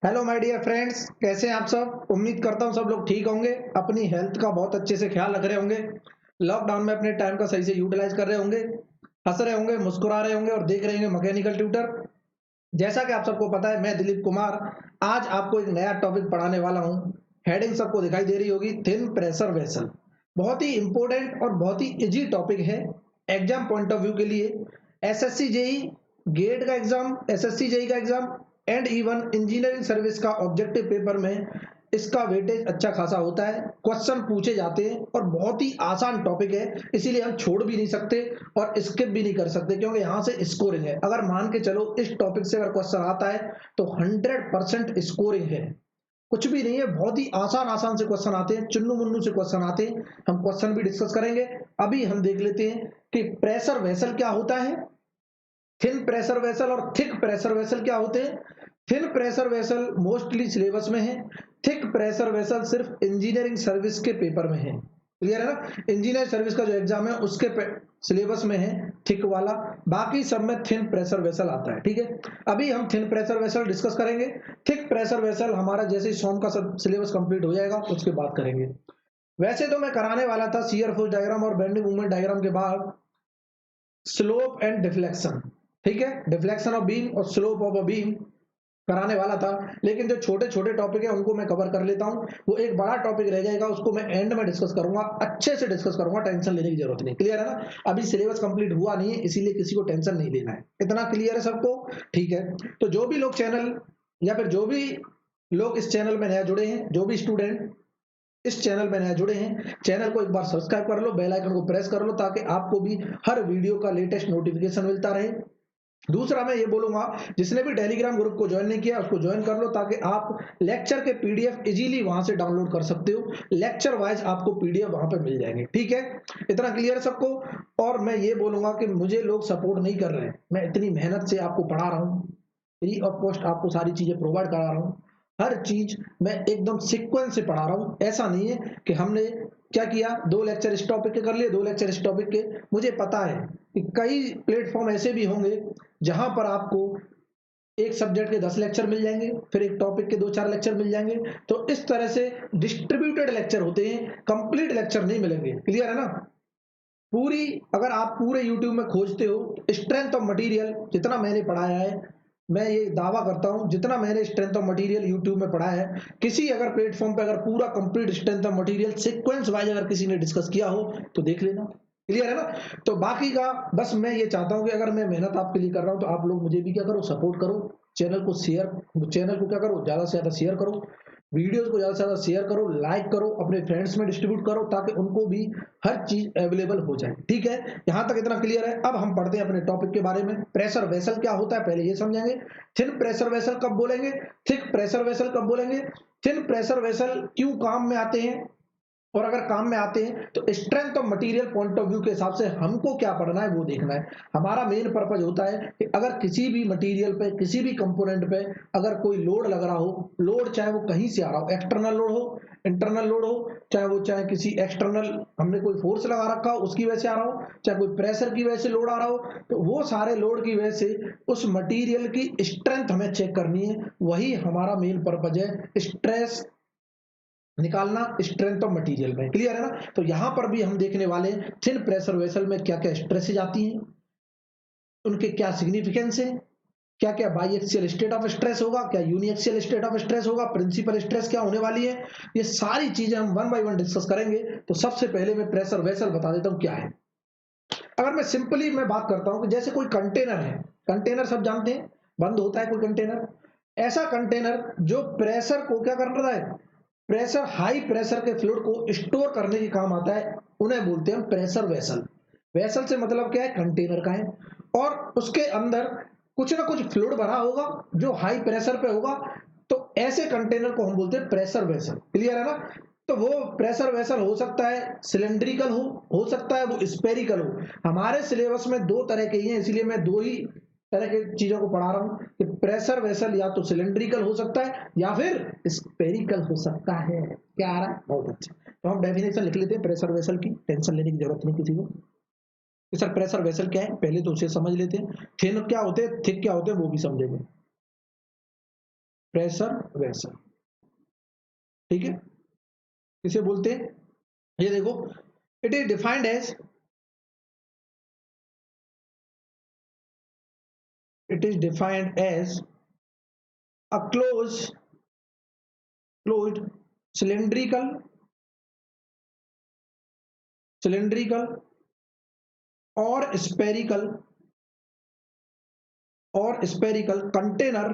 Hello my dear friends, कैसे हैं आप सब। उम्मीद करता हूं सब लोग ठीक होंगे, अपनी हेल्थ का बहुत अच्छे से ख्याल रख रहे होंगे। लॉकडाउन में अपने टाइम का सही से यूटिलाइज कर रहे होंगे, हंस रहे होंगे, मुस्कुरा रहे होंगे और देख रहे होंगे मैकेनिकल ट्यूटर। जैसा कि आप सबको पता है, मैं दिलीप कुमार आज आपको एक नया टॉपिक पढ़ाने वाला हूं। हेडिंग सबको दिखाई दे रही होगी, थिन प्रेशर वेसल। बहुत ही इंपॉर्टेंट और बहुत ही इजी टॉपिक है एग्जाम पॉइंट ऑफ व्यू के लिए। एसएससी जेई गेट का एग्जाम, एसएससी जेई का exam and even engineering service का ऑब्जेक्टिव पेपर में इसका वेटेज अच्छा खासा होता है। क्वेश्चन पूछे जाते हैं और बहुत ही आसान टॉपिक है, इसीलिए हम छोड़ भी नहीं सकते और स्किप भी नहीं कर सकते, क्योंकि यहाँ से स्कोरिंग है। अगर मान के चलो इस टॉपिक से अगर क्वेश्चन आता है तो 100% स्कोरिंग है। कुछ भी नहीं है, बहुत ही आसान आसान से क्वेश्चन आते हैं, चुन्नू मुन्नू से क्वेश्चन आते हैं। हम क्वेश्चन भी डिस्कस करेंगे। अभी हम देख लेते हैं कि प्रेशर वेसल क्या होता है, थिन प्रेशर वेसल और थिक प्रेशर वेसल क्या होते हैं। Thin pressure vessel mostly syllabus में है, थिक प्रेशर वेसल सिर्फ इंजीनियरिंग सर्विस के पेपर में है। क्लियर है ना, इंजीनियर सर्विस का जो एग्जाम है उसके सिलेबस में है थिक वाला, बाकी सब में थिन प्रेशर वेसल आता है। ठीक है, अभी हम थिन प्रेशर वेसल डिस्कस करेंगे। थिक प्रेशर वेसल हमारा जैसे ही सोम का सब सिलेबस कंप्लीट हो जाएगा उसके बाद करेंगे। वैसे तो मैं कराने वाला था शियर फोर्स डायग्राम और बेंडिंग मूवमेंट डायग्राम के बाद स्लोप एंड डिफ्लेक्शन। ठीक है, डिफ्लेक्शन ऑफ बीम और स्लोप ऑफ अ बीम कराने वाला था, लेकिन जो छोटे छोटे टॉपिक है उनको मैं कवर कर लेता हूं। वो एक बड़ा टॉपिक रह जाएगा, उसको मैं एंड में डिस्कस करूंगा, अच्छे से डिस्कस करूंगा, टेंशन लेने की जरूरत नहीं। क्लियर है ना, अभी सिलेबस कंप्लीट हुआ नहीं है, इसीलिए किसी को टेंशन नहीं लेना है। इतना क्लियर है सबको। ठीक है, तो जो भी लोग चैनल या फिर जो भी लोग इस चैनल में नया जुड़े हैं, जो भी स्टूडेंट इस चैनल में नया जुड़े हैं, चैनल को एक बार सब्सक्राइब कर लो, बेल आइकन को प्रेस कर लो, ताकि आपको भी हर वीडियो का लेटेस्ट नोटिफिकेशन मिलता रहे। दूसरा मैं ये बोलूंगा, जिसने भी टेलीग्राम ग्रुप को ज्वाइन नहीं किया उसको ज्वाइन कर लो, ताकि आप लेक्चर के पीडीएफ इजीली वहां से डाउनलोड कर सकते हो। लेक्चर वाइज आपको पीडीएफ वहां पे मिल जाएंगे। ठीक है, इतना क्लियर है सबको। और मैं ये बोलूंगा कि मुझे लोग सपोर्ट नहीं कर रहे हैं, मैं इतनी मेहनत से आपको पढ़ा रहा हूँ, फ्री ऑफ कॉस्ट आपको सारी चीजें प्रोवाइड करा रहा हूँ। हर चीज मैं एकदम सीक्वेंस से पढ़ा रहा हूँ। ऐसा नहीं है कि हमने क्या किया, 2 लेक्चर इस टॉपिक के कर लिए, 2 लेक्चर इस टॉपिक के। मुझे पता है कि कई प्लेटफॉर्म ऐसे भी होंगे जहां पर आपको एक सब्जेक्ट के 10 लेक्चर मिल जाएंगे, फिर एक टॉपिक के 2-4 लेक्चर मिल जाएंगे। तो इस तरह से डिस्ट्रीब्यूटेड लेक्चर होते हैं, कंप्लीट लेक्चर नहीं मिलेंगे। क्लियर है ना। पूरी, अगर आप पूरे यूट्यूब में खोजते हो, स्ट्रेंथ ऑफ मटेरियल जितना मैंने पढ़ाया है, मैं ये दावा करता हूं जितना मैंने स्ट्रेंथ ऑफ मटेरियल यूट्यूब में पढ़ा है, किसी अगर प्लेटफॉर्म पे अगर पूरा complete strength of material sequence wise अगर किसी ने डिस्कस किया हो तो देख लेना। क्लियर है ना। तो बाकी का बस मैं ये चाहता हूं कि अगर मैं मेहनत आपके लिए कर रहा हूं तो आप लोग मुझे भी क्या करो, सपोर्ट करो। चैनल को शेयर, चैनल को क्या करो, ज्यादा से ज्यादा शेयर करो, वीडियोस को ज्यादा से ज्यादा शेयर करो, लाइक करो, अपने फ्रेंड्स में डिस्ट्रीब्यूट करो, ताकि उनको भी हर चीज अवेलेबल हो जाए। ठीक है, यहां तक इतना क्लियर है। अब हम पढ़ते हैं अपने टॉपिक के बारे में। प्रेशर वेसल क्या होता है पहले ये समझेंगे। थिन प्रेशर वेसल कब बोलेंगे, थिक प्रेशर वेसल कब बोलेंगे, थिन प्रेशर वेसल क्यों काम में आते हैं, और अगर काम में आते हैं तो strength of material point of view के हिसाब से हमको क्या पढ़ना है वो देखना है। हमारा मेन पर्पज होता है कि अगर किसी भी मटेरियल पे, किसी भी कंपोनेंट पे अगर कोई लोड लग रहा हो, लोड चाहे वो कहीं से आ रहा हो, एक्सटर्नल लोड हो, इंटरनल लोड हो, चाहे वो चाहे किसी एक्सटर्नल हमने कोई फोर्स लगा रखा हो उसकी वजह से आ रहा हो, चाहे कोई प्रेशर की वजह से लोड आ रहा हो, तो वो सारे लोड की वजह से उस मटेरियल की स्ट्रेंथ हमें चेक करनी है। वही हमारा मेन पर्पज है, स्ट्रेस निकालना स्ट्रेंथ ऑफ मटेरियल में। क्लियर है ना। तो यहां पर भी हम देखने वाले थिन प्रेशर वेसल में क्या क्या स्ट्रेसेज आती हैं, उनके क्या सिग्निफिकेंस है, क्या क्या बाईएक्सियल स्टेट ऑफ स्ट्रेस होगा, क्या यूनिएक्सियल स्टेट ऑफ स्ट्रेस होगा, प्रिंसिपल स्ट्रेस क्या होने वाली है। ये सारी चीजें हम वन बाय वन डिस्कस करेंगे। तो सबसे पहले मैं प्रेशर वेसल बता देता हूं क्या है। अगर मैं सिंपली मैं बात करता हूं कि जैसे कोई कंटेनर है, कंटेनर सब जानते हैं, बंद होता है कोई कंटेनर, ऐसा कंटेनर जो प्रेशर को क्या कर रहा है, प्रेशर, हाई प्रेशर के फ्लूइड को स्टोर करने के काम आता है, उन्हें बोलते हैं प्रेशर वेसल। वेसल से मतलब क्या है, कंटेनर का है, और उसके अंदर कुछ ना कुछ फ्लूइड भरा होगा जो हाई प्रेशर पे होगा। तो ऐसे कंटेनर को हम बोलते हैं प्रेशर वेसल। क्लियर है ना। तो वो प्रेशर वेसल हो सकता है सिलेंड्रिकल हो सकता है वो स्पेरिकल हो। हमारे सिलेबस में दो तरह के ही हैं, इसीलिए मैं दो ही तरह के चीजों को पढ़ा रहा हूं कि प्रेशर वेसल या तो सिलेंड्रिकल हो सकता है या फिर स्पेरिकल हो सकता है। क्या आ रहा है, बहुत अच्छा। तो हम डेफिनेशन लिख लेते हैं प्रेशर वेसल की, टेंशन लेने की जरूरत नहीं किसी को कि सर प्रेशर वेसल क्या है, पहले तो उसे समझ लेते हैं। थिन क्या होते हैं, थिक क्या होते हैं वो भी समझेंगे। प्रेशर वेसल, ठीक है, इसे बोलते हैं, ये देखो, it is defined as, it is defined as a closed cylindrical or spherical container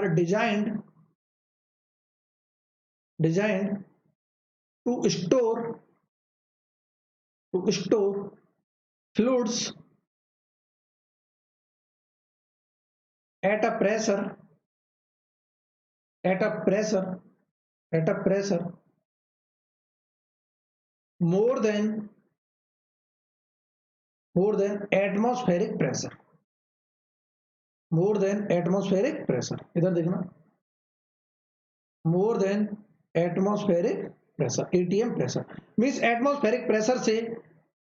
designed to store fluids at a pressure at a pressure at a pressure more than atmospheric pressure, more than atmospheric pressure, इधर देखना, more than atmospheric pressure, ATM pressure means atmospheric pressure से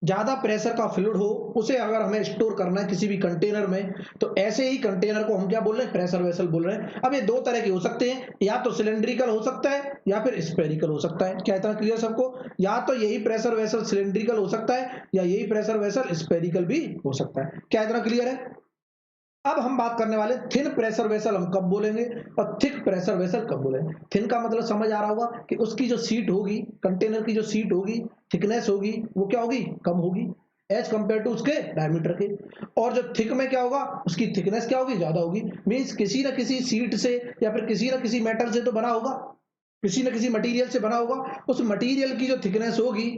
ज्यादा pressure का fluid हो, उसे अगर हमें store करना है किसी भी कंटेनर में, तो ऐसे ही कंटेनर को हम क्या बोल रहे हैं, प्रेशर वेसल बोल रहे हैं। अब ये दो तरह के हो सकते हैं, या तो सिलेंड्रिकल हो सकता है या फिर स्फेरिकल हो सकता है। क्या इतना क्लियर सबको? या तो यही प्रेशर वेसल सिलेंड्रिकल हो सकता है या यही प्रेशर वेसल स्फेरिकल भी हो सकता है। क्या इतना क्लियर है? अब हम बात करने वाले थिन प्रेशर वेसल हम कब बोलेंगे और थिक प्रेशर वेसल कब बोलेंगे। थिन का मतलब समझ आ रहा होगा कि उसकी जो सीट होगी, कंटेनर की जो सीट होगी, थिकनेस होगी, वो क्या होगी, कम होगी एज कंपेयर टू उसके डायमीटर के। और जो थिक में क्या होगा, उसकी थिकनेस क्या होगी, ज्यादा होगी। मीन्स किसी ना किसी सीट से या फिर किसी ना किसी मेटल से तो बना होगा, किसी न किसी मटेरियल से बना होगा। उस मटेरियल की जो थिकनेस होगी,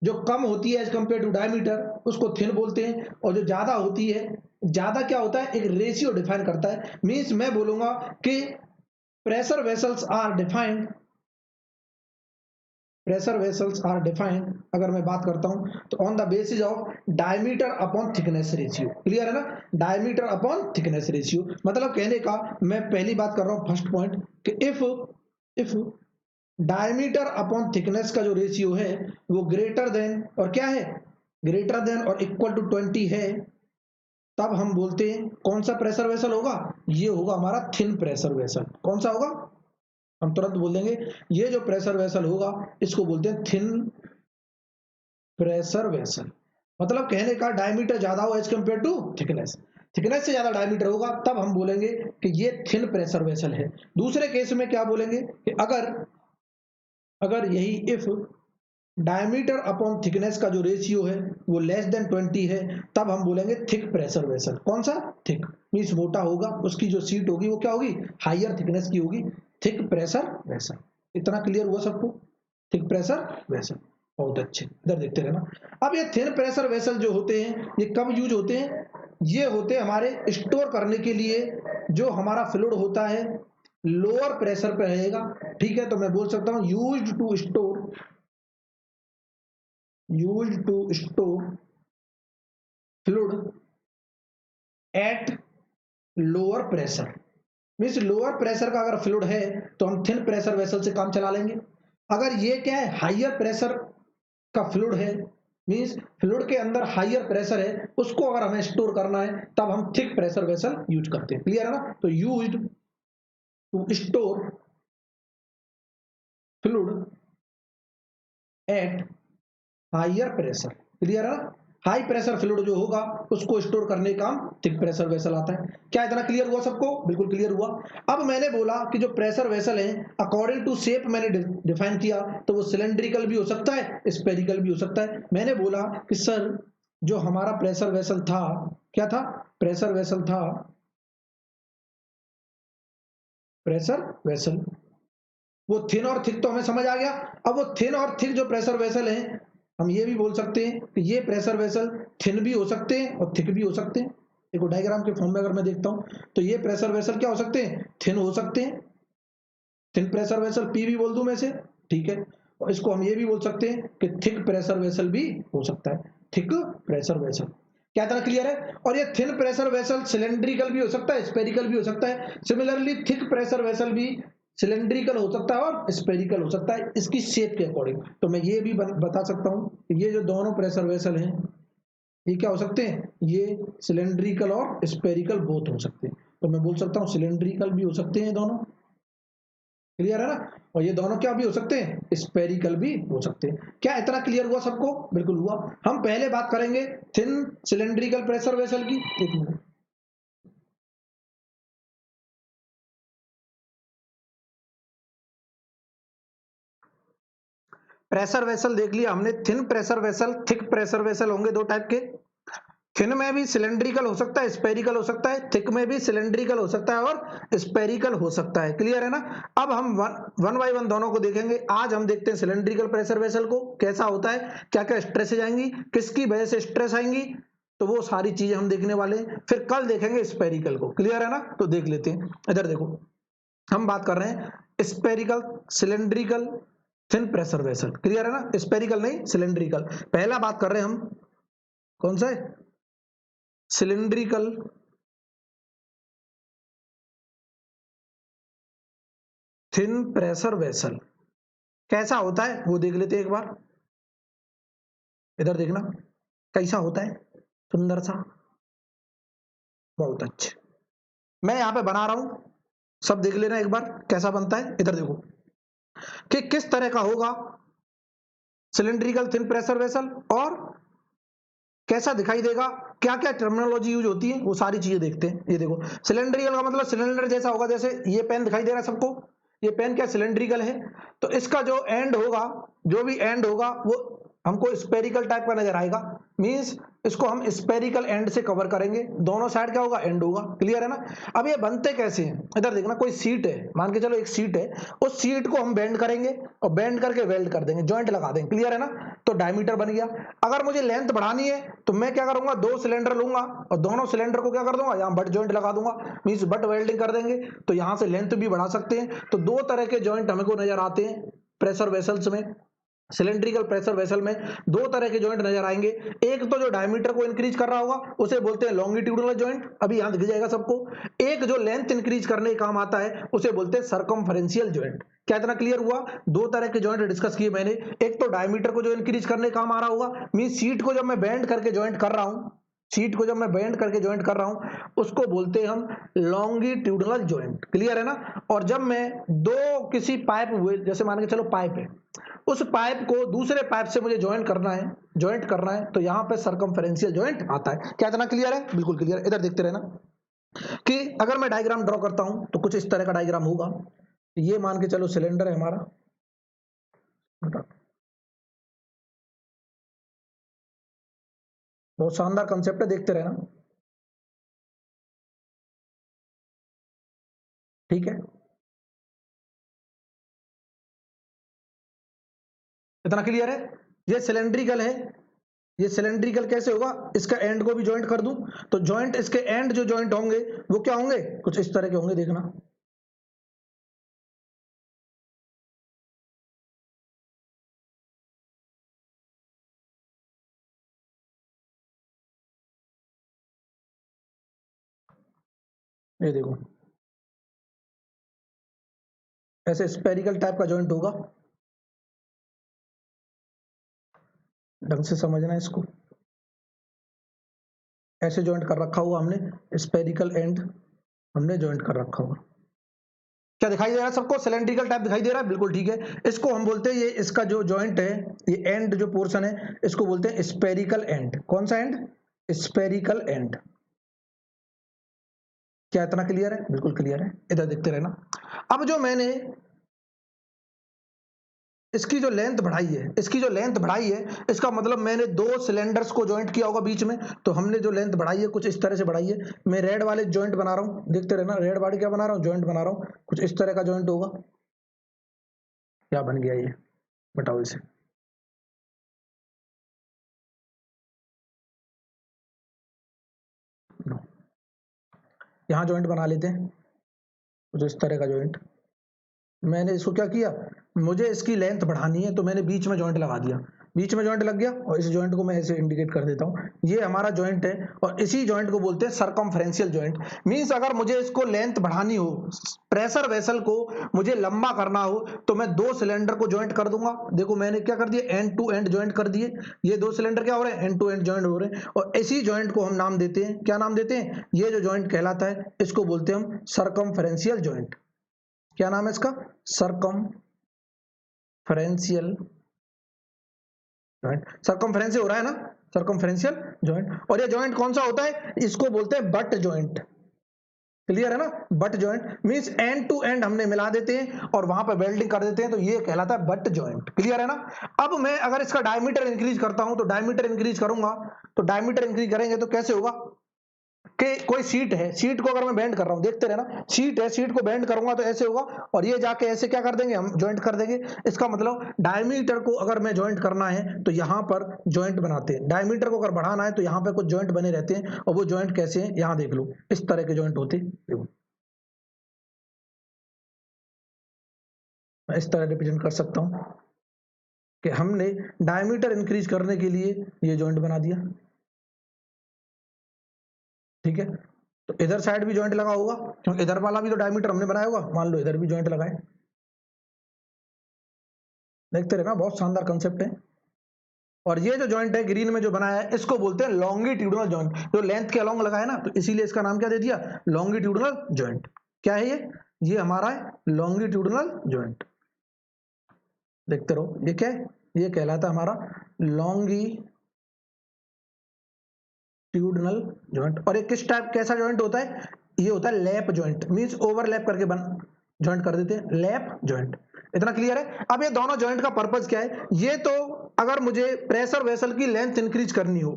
जो कम होती है एज कंपेयर टू डायमीटर, उसको थिन बोलते हैं। और जो ज्यादा होती है, ज्यादा क्या होता है, एक रेशियो डिफाइन करता है। मींस मैं बोलूंगा कि pressure vessels are defined, pressure vessels are defined, अगर मैं बात करता हूं तो on the basis of diameter upon thickness ratio. Clear है ना? डायमीटर अपॉन थिकनेस रेशियो मतलब कहने का, मैं पहली बात कर रहा हूं फर्स्ट पॉइंट कि इफ डायमीटर अपॉन थिकनेस का जो रेशियो है वो ग्रेटर देन, और क्या है, ग्रेटर देन और इक्वल टू 20 है, तब हम बोलते हैं कौन सा प्रेशर वेसल होगा, ये होगा हमारा थिन प्रेशर वेसल। कौन सा होगा, हम तुरंत बोल देंगे, ये जो प्रेशर वेसल होगा इसको बोलते हैं थिन प्रेशर वेसल। मतलब कहने का डायमीटर ज्यादा हो as compare to thickness, thickness से ज्यादा डायमीटर होगा, तब हम बोलेंगे कि ये थिन प्रेशर वेसल है। दूसरे केस में क्या बोलेंगे कि अगर यही इफ डायमीटर अपॉन थिकनेस का जो रेशियो है वो लेस देन 20 है, तब हम बोलेंगे थिक प्रेशर वेसल। कौन सा, थिक, मीन्स मोटा होगा, उसकी जो सीट होगी वो क्या होगी, हायर थिकनेस की होगी, थिक प्रेशर वेसल। इतना क्लियर हुआ सबको? थिक प्रेशर वेसल, बहुत अच्छे, इधर देखते रहना। अब ये थिन प्रेशर वेसल जो होते हैं, ये कब यूज होते हैं, ये होते हैं हमारे स्टोर करने के लिए, जो हमारा फ्लूइड होता है लोअर प्रेशर पे रहेगा। ठीक है, तो मैं बोल सकता हूं used to store fluid at lower pressure. Means lower pressure का अगर फ्लूइड है तो हम थिन प्रेशर वेसल से काम चला लेंगे। अगर ये क्या है, हाइयर प्रेशर का फ्लूइड है, मीन्स फ्लूइड के अंदर हाइयर प्रेशर है, उसको अगर हमें स्टोर करना है तब हम थिक प्रेशर वेसल यूज करते हैं। क्लियर है ना? तो used to store fluid at higher pressure. Clear है ना? हाई प्रेशर फ्लूइड जो होगा उसको स्टोर करने का काम थिक प्रेशर वेसल आता है। क्या इतना क्लियर हुआ सबको? बिल्कुल क्लियर हुआ। अब मैंने बोला कि जो प्रेशर वेसल है अकॉर्डिंग टू शेप मैंने डिफाइन किया, तो वो सिलेंड्रिकल भी हो सकता है, स्पेरिकल भी हो सकता है। मैंने बोला कि सर जो हमारा प्रेशर वेसल था, क्या था, प्रेशर वेसल था, प्रेशर वेसल, वो थिन और थिक तो हमें समझ आ गया। अब वो थिन और थिक जो प्रेशर वेसल है, हम ये भी बोल सकते हैं कि ये प्रेशर वेसल थिन भी हो सकते हैं और थिक भी हो सकते हैं। देखो डायग्राम के फॉर्म में अगर मैं देखता हूं तो ये प्रेशर वेसल क्या हो सकते हैं, थिन हो सकते हैं, थिन प्रेशर वेसल पी भी बोल दूं मैं से, ठीक है। और इसको हम ये भी बोल सकते हैं कि थिक प्रेशर वेसल भी हो सकता है, थिक प्रेशर वेसल। क्या तरह क्लियर है? और ये थिन प्रेशर वेसल सिलेंड्रिकल भी हो सकता है, स्पेरिकल भी हो सकता है। सिमिलरली थिक प्रेशर वेसल भी सिलेंड्रिकल हो सकता है और स्पेरिकल हो सकता है, इसकी शेप के अकॉर्डिंग। तो मैं ये भी बता सकता हूं कि ये जो दोनों प्रेशर वेसल हैं, ये क्या हो सकते हैं, ये सिलेंड्रिकल और स्पेरिकल बोथ हो सकते हैं। तो मैं बोल सकता हूँ सिलेंड्रिकल भी हो सकते हैं दोनों, क्लियर है ना। और ये दोनों क्या भी हो सकते हैं, स्पेरिकल भी हो सकते हैं। क्या इतना क्लियर हुआ सबको? बिल्कुल हुआ। हम पहले बात करेंगे थिन सिलेंड्रिकल प्रेशर वेसल की। एक मिनट, प्रेशर वेसल देख लिया हमने, thin pressure vessel, thick pressure vessel होंगे दो टाइप के। थिन में भी सिलेंड्रिकल हो सकता है, स्पेरिकल हो सकता है, थिक में भी सिलेंड्रिकल हो सकता है और स्पेरिकल हो सकता है, क्लियर है ना। अब हम वन बाय वन दोनों को देखेंगे। आज हम देखते हैं सिलेंड्रिकल प्रेशर वेसल को कैसा होता है, क्या क्या स्ट्रेसेज आएंगी, किसकी वजह से स्ट्रेस आएंगी, तो वो सारी चीजें हम देखने वाले हैं। फिर कल देखेंगे स्पेरिकल को, क्लियर है ना। तो देख लेते हैं, इधर देखो, हम बात कर रहे हैं spherical, cylindrical, thin pressure vessel, clear है ना। स्पेरिकल नहीं, सिलेंड्रिकल। पहला बात कर रहे हैं हम, कौन सा है, सिलेंड्रिकल थिन प्रेशर वेसल कैसा होता है वो देख लेते हैं एक बार। इधर देखना कैसा होता है, सुंदर सा, बहुत अच्छे। मैं यहाँ पे बना रहा हूं, सब देख लेना एक बार कैसा बनता है। इधर देखो कि किस तरह का होगा सिलेंड्रिकल थिन प्रेशर वेसल और कैसा दिखाई देगा, क्या क्या टर्मिनोलॉजी यूज होती है, वो सारी चीजें देखते हैं। ये देखो सिलेंड्रिकल का मतलब सिलेंडर जैसा होगा, जैसे ये पेन दिखाई दे रहा है सबको, ये पेन क्या सिलेंड्रिकल है। तो इसका जो एंड होगा, जो भी एंड होगा वो हमको स्पेरिकल टाइप का नजर आएगा। मींस इसको हम स्पेरिकल एंड से कवर करेंगे, दोनों साइड क्या होगा, एंड होगा, क्लियर है ना। अब ये बनते कैसे हैं, इधर देखना, कोई सीट है, मान के चलो एक सीट है, उस सीट को हम बेंड करेंगे और बेंड करके वेल्ड कर देंगे, जॉइंट लगा देंगे, क्लियर है ना। तो डायमीटर बन गया। अगर मुझे लेंथ बढ़ानी है तो मैं क्या करूंगा, दो सिलेंडर लूंगा और दोनों सिलेंडर को क्या कर दूंगा, यहाँ बट जॉइंट लगा दूंगा, मींस बट वेल्डिंग कर देंगे। तो यहां से लेंथ भी बढ़ा सकते हैं। तो दो तरह के जॉइंट हमको नजर आते हैं प्रेशर वेसल्स में, सिलेंड्रिकल प्रेशर वेसल में दो तरह के जॉइंट नजर आएंगे। एक तो जो डायमीटर को इंक्रीज कर रहा होगा उसे बोलते हैं लॉन्गिट्यूडनल जॉइंट, अभी यहां दिख जाएगा सबको। एक जो लेंथ इंक्रीज करने के काम आता है उसे बोलते हैं सर्कमफरेंशियल जॉइंट। क्या इतना क्लियर हुआ? दो तरह के जॉइंट डिस्कस किए मैंने। एक तो डायमीटर को जो इंक्रीज करने का काम आ रहा होगा, मीन सीट को जब मैं बेंड करके जॉइंट कर रहा हूं, सीट को जब मैं बेंड करके जॉइंट कर रहा हूं उसको बोलते हैं हम लॉन्गिट्यूडनल जॉइंट, क्लियर है ना। और जब मैं दो किसी पाइप हुए, जैसे मान के चलो पाइप है, उस पाइप को दूसरे पाइप से मुझे ज्वाइंट करना है, ज्वाइंट करना है, तो यहां पे सर्कमफेरेंशियल ज्वाइंट आता है। क्या इतना क्लियर है? बिल्कुल क्लियर। इधर देखते रहना कि अगर मैं डायग्राम ड्रॉ करता हूं तो कुछ इस तरह का डायग्राम होगा। ये मान के चलो सिलेंडर है हमारा, बहुत शानदार कंसेप्ट है, देखते रहना, ठीक है। इतना क्लियर है? ये सिलेंड्रिकल है, ये सिलेंड्रिकल कैसे होगा, इसका एंड को भी ज्वाइंट कर दूं तो ज्वाइंट, इसके एंड जो ज्वाइंट होंगे वो क्या होंगे, कुछ इस तरह के होंगे, देखना। ये देखो ऐसे स्पेरिकल टाइप का ज्वाइंट होगा, ढंग से समझना इसको। ऐसे ज्वाइंट कर रखा होगा हमने, स्पेरिकल एंड हमने ज्वाइंट कर रखा होगा। क्या दिखाई दे रहा है सबको? सिलेंड्रिकल टाइप दिखाई दे रहा है, बिल्कुल ठीक है। इसको हम बोलते हैं, ये इसका जो जॉइंट है, ये एंड जो पोर्शन है, इसको बोलते हैं स्पेरिकल एंड। कौन सा एंड? Spherical and. क्या इतना क्लियर है? बिल्कुल क्लियर है। इधर देखते रहना। अब जो मैंने इसकी जो लेंथ बढ़ाई है, इसकी जो लेंथ बढ़ाई है, इसका मतलब मैंने दो सिलेंडर्स को ज्वाइंट किया होगा बीच में, तो हमने जो लेंथ बढ़ाई है कुछ इस तरह से बढ़ाई है। मैं रेड वाले ज्वाइंट बना रहा हूं, देखते रहना, रेड वाली क्या बना रहा हूं, ज्वाइंट बना रहा हूं, कुछ इस तरह का ज्वाइंट होगा। क्या बन गया ये, बताओ इसे। यहाँ ज्वाइंट बना लेते हैं कुछ इस तरह का ज्वाइंट। मैंने इसको क्या किया, मुझे इसकी लेंथ बढ़ानी है तो मैंने बीच में ज्वाइंट लगा दिया, बीच में जॉइंट लग गया और इस जॉइंट को मैं ऐसे इंडिकेट कर देता हूं, ये हमारा जॉइंट है और इसी जॉइंट को बोलते हैं सरकमफ्रेंशियल जॉइंट। मींस अगर मुझे इसको लेंथ बढ़ानी हो, प्रेशर वेसल को मुझे लंबा करना हो, तो मैं दो सिलेंडर को जॉइंट कर दूंगा। देखो मैंने क्या कर दिया, एंड टू एंड जॉइंट कर दिए, ये दो सिलेंडर क्या हो रहे हैं, एंड टू एंड जॉइंट हो रहे हैं। और इसी जॉइंट को हम नाम देते हैं, क्या नाम देते हैं, ये जो जॉइंट कहलाता है इसको बोलते हैं हम सरकमफ्रेंशियल जॉइंट। क्या नाम है इसका, सरकमफ्रेंशियल जॉइंट। सरकमफ्रेंस से हो रहा है ना, सरकमफ्रेंशियल जॉइंट। और ये जॉइंट कौन सा होता है, इसको बोलते हैं बट जॉइंट। क्लियर है ना, but joint means end to end हमने मिला देते हैं और वहां पर वेल्डिंग कर देते हैं, तो ये कहलाता है बट जॉइंट। क्लियर है ना। अब मैं अगर इसका डायमीटर इंक्रीज करता हूं, तो डायमीटर इंक्रीज करूंगा, तो डायमीटर इंक्रीज करेंगे तो कैसे होगा कि कोई सीट है, सीट को अगर मैं बेंड कर रहा हूं, देखते रहना, सीट है, सीट को बेंड करूंगा तो ऐसे होगा, और ये जाके ऐसे क्या कर देंगे, हम ज्वाइंट कर देंगे। इसका मतलब डायमीटर को अगर मैं ज्वाइंट करना है तो यहां पर ज्वाइंट बनाते हैं, डायमीटर को अगर बढ़ाना है तो यहां पर कुछ ज्वाइंट बने रहते हैं, और वो ज्वाइंट कैसे हैं, यहां देख लो, इस तरह के ज्वाइंट होते हैं। मैं इस तरह रिप्रेजेंट कर सकता हूं कि हमने डायमीटर इंक्रीज करने के लिए ये ज्वाइंट बना दिया। ठीक है, तो इधर साइड भी ज्वाइंट लगा होगा, क्योंकि इधर वाला भी तो डायमीटर हमने बनाया होगा, मान लो इधर भी ज्वाइंट लगाए। देखते रहना, बहुत शानदार कंसेप्ट है। और ये जो जॉइंट है ग्रीन में जो बनाया है, इसको बोलते हैं लॉन्गिट्यूडनल जॉइंट, जो लेंथ के अलोंग लगा है ना, तो इसीलिए इसका नाम क्या दे दिया, लॉन्गिट्यूडनल जॉइंट। क्या है ये हमारा है लॉन्गिट्यूडनल जॉइंट। देखते रहो, ये क्या है, ये कहलाता है हमारा लॉन्गिट्यूडनल जॉइंट। और ये किस टाइप, कैसा जॉइंट होता है, ये होता है लैप जॉइंट, मींस ओवरलैप करके बन जॉइंट कर देते हैं, लैप जॉइंट। इतना क्लियर है। अब ये दोनों जॉइंट का पर्पस क्या है, ये तो अगर मुझे प्रेशर वेसल की लेंथ इंक्रीज करनी हो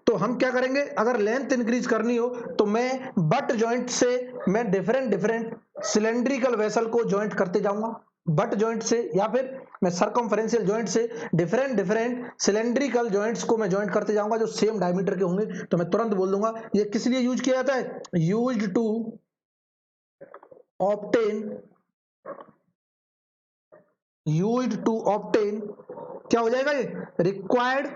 तो हम क्या करेंगे, अगर लेंथ इंक्रीज करनी हो तो मैं बट जॉइंट से मैं डिफरेंट डिफरेंट सिलेंड्रिकल वेसल को जॉइंट करते जाऊंगा, बट जॉइंट से, या फिर मैं सरकमफ्रेंशियल जॉइंट से डिफरेंट डिफरेंट सिलेंड्रिकल जॉइंट्स को मैं जॉइंट करते जाऊंगा जो सेम डायमीटर के होंगे। तो मैं तुरंत बोल दूंगा ये किस लिए यूज किया जाता है, used to obtain, used to obtain, क्या हो जाएगा ये, required,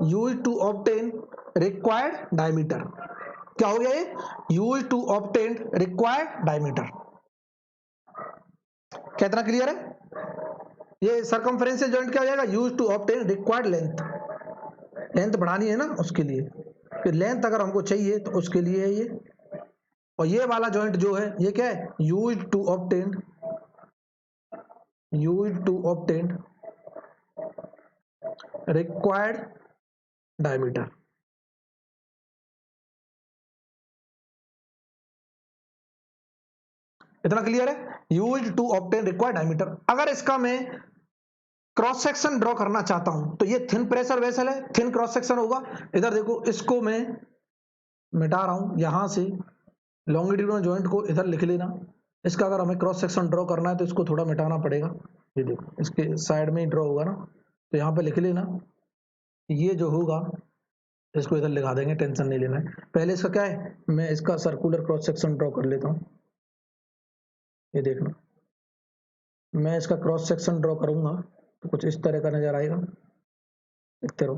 used to obtain required diameter. क्या हो गया ये, used to obtain required diameter. क्या इतना क्लियर है। ये सरकमफ्रेंशियल जॉइंट क्या हो जाएगा, used to obtain required length, length बढ़ानी है ना उसके लिए, फिर लेंथ अगर हमको चाहिए तो उसके लिए है ये। और ये वाला जॉइंट जो है ये क्या है, used to obtain, used to obtain required diameter. इतना क्लियर है, used to obtain required diameter. अगर इसका मैं क्रॉस सेक्शन ड्रॉ करना चाहता हूं तो ये थिन प्रेशर वेसल है, थिन क्रॉस सेक्शन होगा। इधर देखो, इसको मैं मिटा रहा हूं यहां से, लॉन्गिट्यूडनल जॉइंट को इधर लिख लेना। इसका अगर हमें क्रॉस सेक्शन ड्रॉ करना है तो इसको थोड़ा मिटाना पड़ेगा, ये देखो इसके साइड में ही ड्रॉ होगा ना, तो यहाँ पे लिख लेना, ये जो होगा इसको इधर लिखा देंगे, टेंशन नहीं लेना है। पहले इसका क्या है, मैं इसका सर्कुलर क्रॉस सेक्शन ड्रॉ कर लेता हूँ। ये देखना, मैं इसका क्रॉस सेक्शन ड्रॉ करूंगा तो कुछ इस तरह का नजर आएगा, देखते रहो।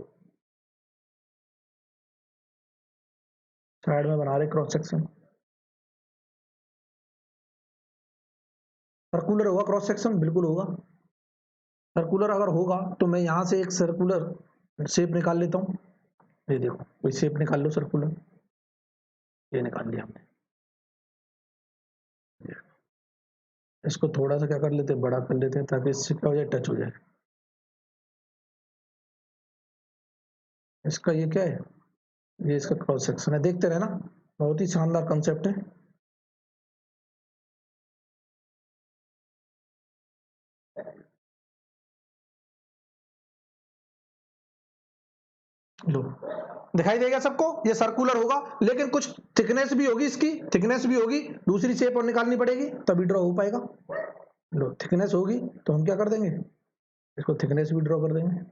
साइड में बना रहे क्रॉस सेक्शन, सर्कुलर होगा क्रॉस सेक्शन, बिल्कुल होगा सर्कुलर। अगर होगा तो मैं यहाँ से एक सर्कुलर शेप निकाल लेता हूँ। ये देखो, कोई शेप निकाल लो सर्कुलर, ये निकाल लिया हमने। इसको थोड़ा सा क्या कर लेते हैं, बड़ा कर लेते हैं, ताकि इससे क्या हो जाए, टच हो जाए। इसका ये क्या है, ये इसका क्रॉस सेक्शन है, देखते रहना, बहुत ही शानदार कंसेप्ट है। लो, दिखाई देगा सबको, ये सर्कुलर होगा, लेकिन कुछ थिकनेस भी होगी, इसकी थिकनेस भी होगी, दूसरी शेप और निकालनी पड़ेगी तभी ड्रॉ हो पाएगा। लो, थिकनेस होगी तो हम क्या कर देंगे, इसको थिकनेस भी ड्रॉ कर देंगे।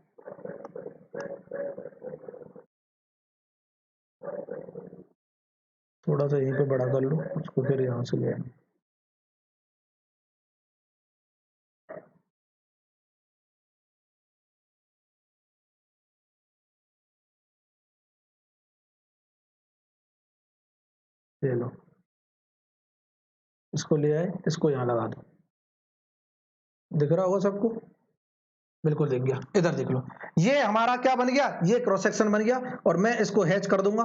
थोड़ा सा यहीं पे बड़ा कर लो, उसको फिर यहाँ से ले आएंगे। ये लो, इसको ले आए, इसको यहाँ लगा दो, दिख रहा होगा सबको, बिल्कुल दिख गया। इधर देख लो, ये हमारा क्या बन गया, ये क्रॉस सेक्शन बन गया, और मैं इसको हैच कर दूंगा,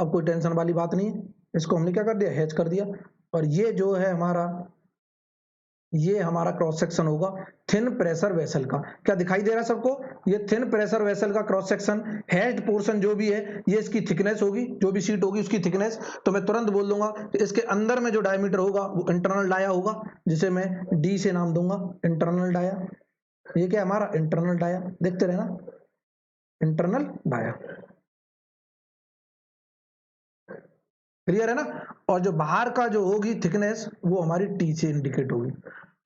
अब कोई टेंशन वाली बात नहीं है, इसको हमने क्या कर दिया, हैच कर दिया। और ये जो है हमारा, ये हमारा क्रॉस सेक्शन होगा थिन प्रेशर वेसल का। क्या दिखाई दे रहा है सबको, ये थिन प्रेशर वेसल का क्रॉस सेक्शन, हैच्ड पोर्शन जो भी है ये इसकी थिकनेस होगी, जो भी शीट होगी उसकी थिकनेस। तो मैं तुरंत बोल दूंगा कि इसके अंदर में जो डायमीटर होगा वो इंटरनल डाया होगा, जिसे मैं डी से नाम दूंगा, इंटरनल डाया। ये क्या हमारा इंटरनल डाया, देखते रहना, इंटरनल डाया, क्लियर है ना। और जो बाहर का जो होगी थिकनेस वो हमारी टी से इंडिकेट होगी।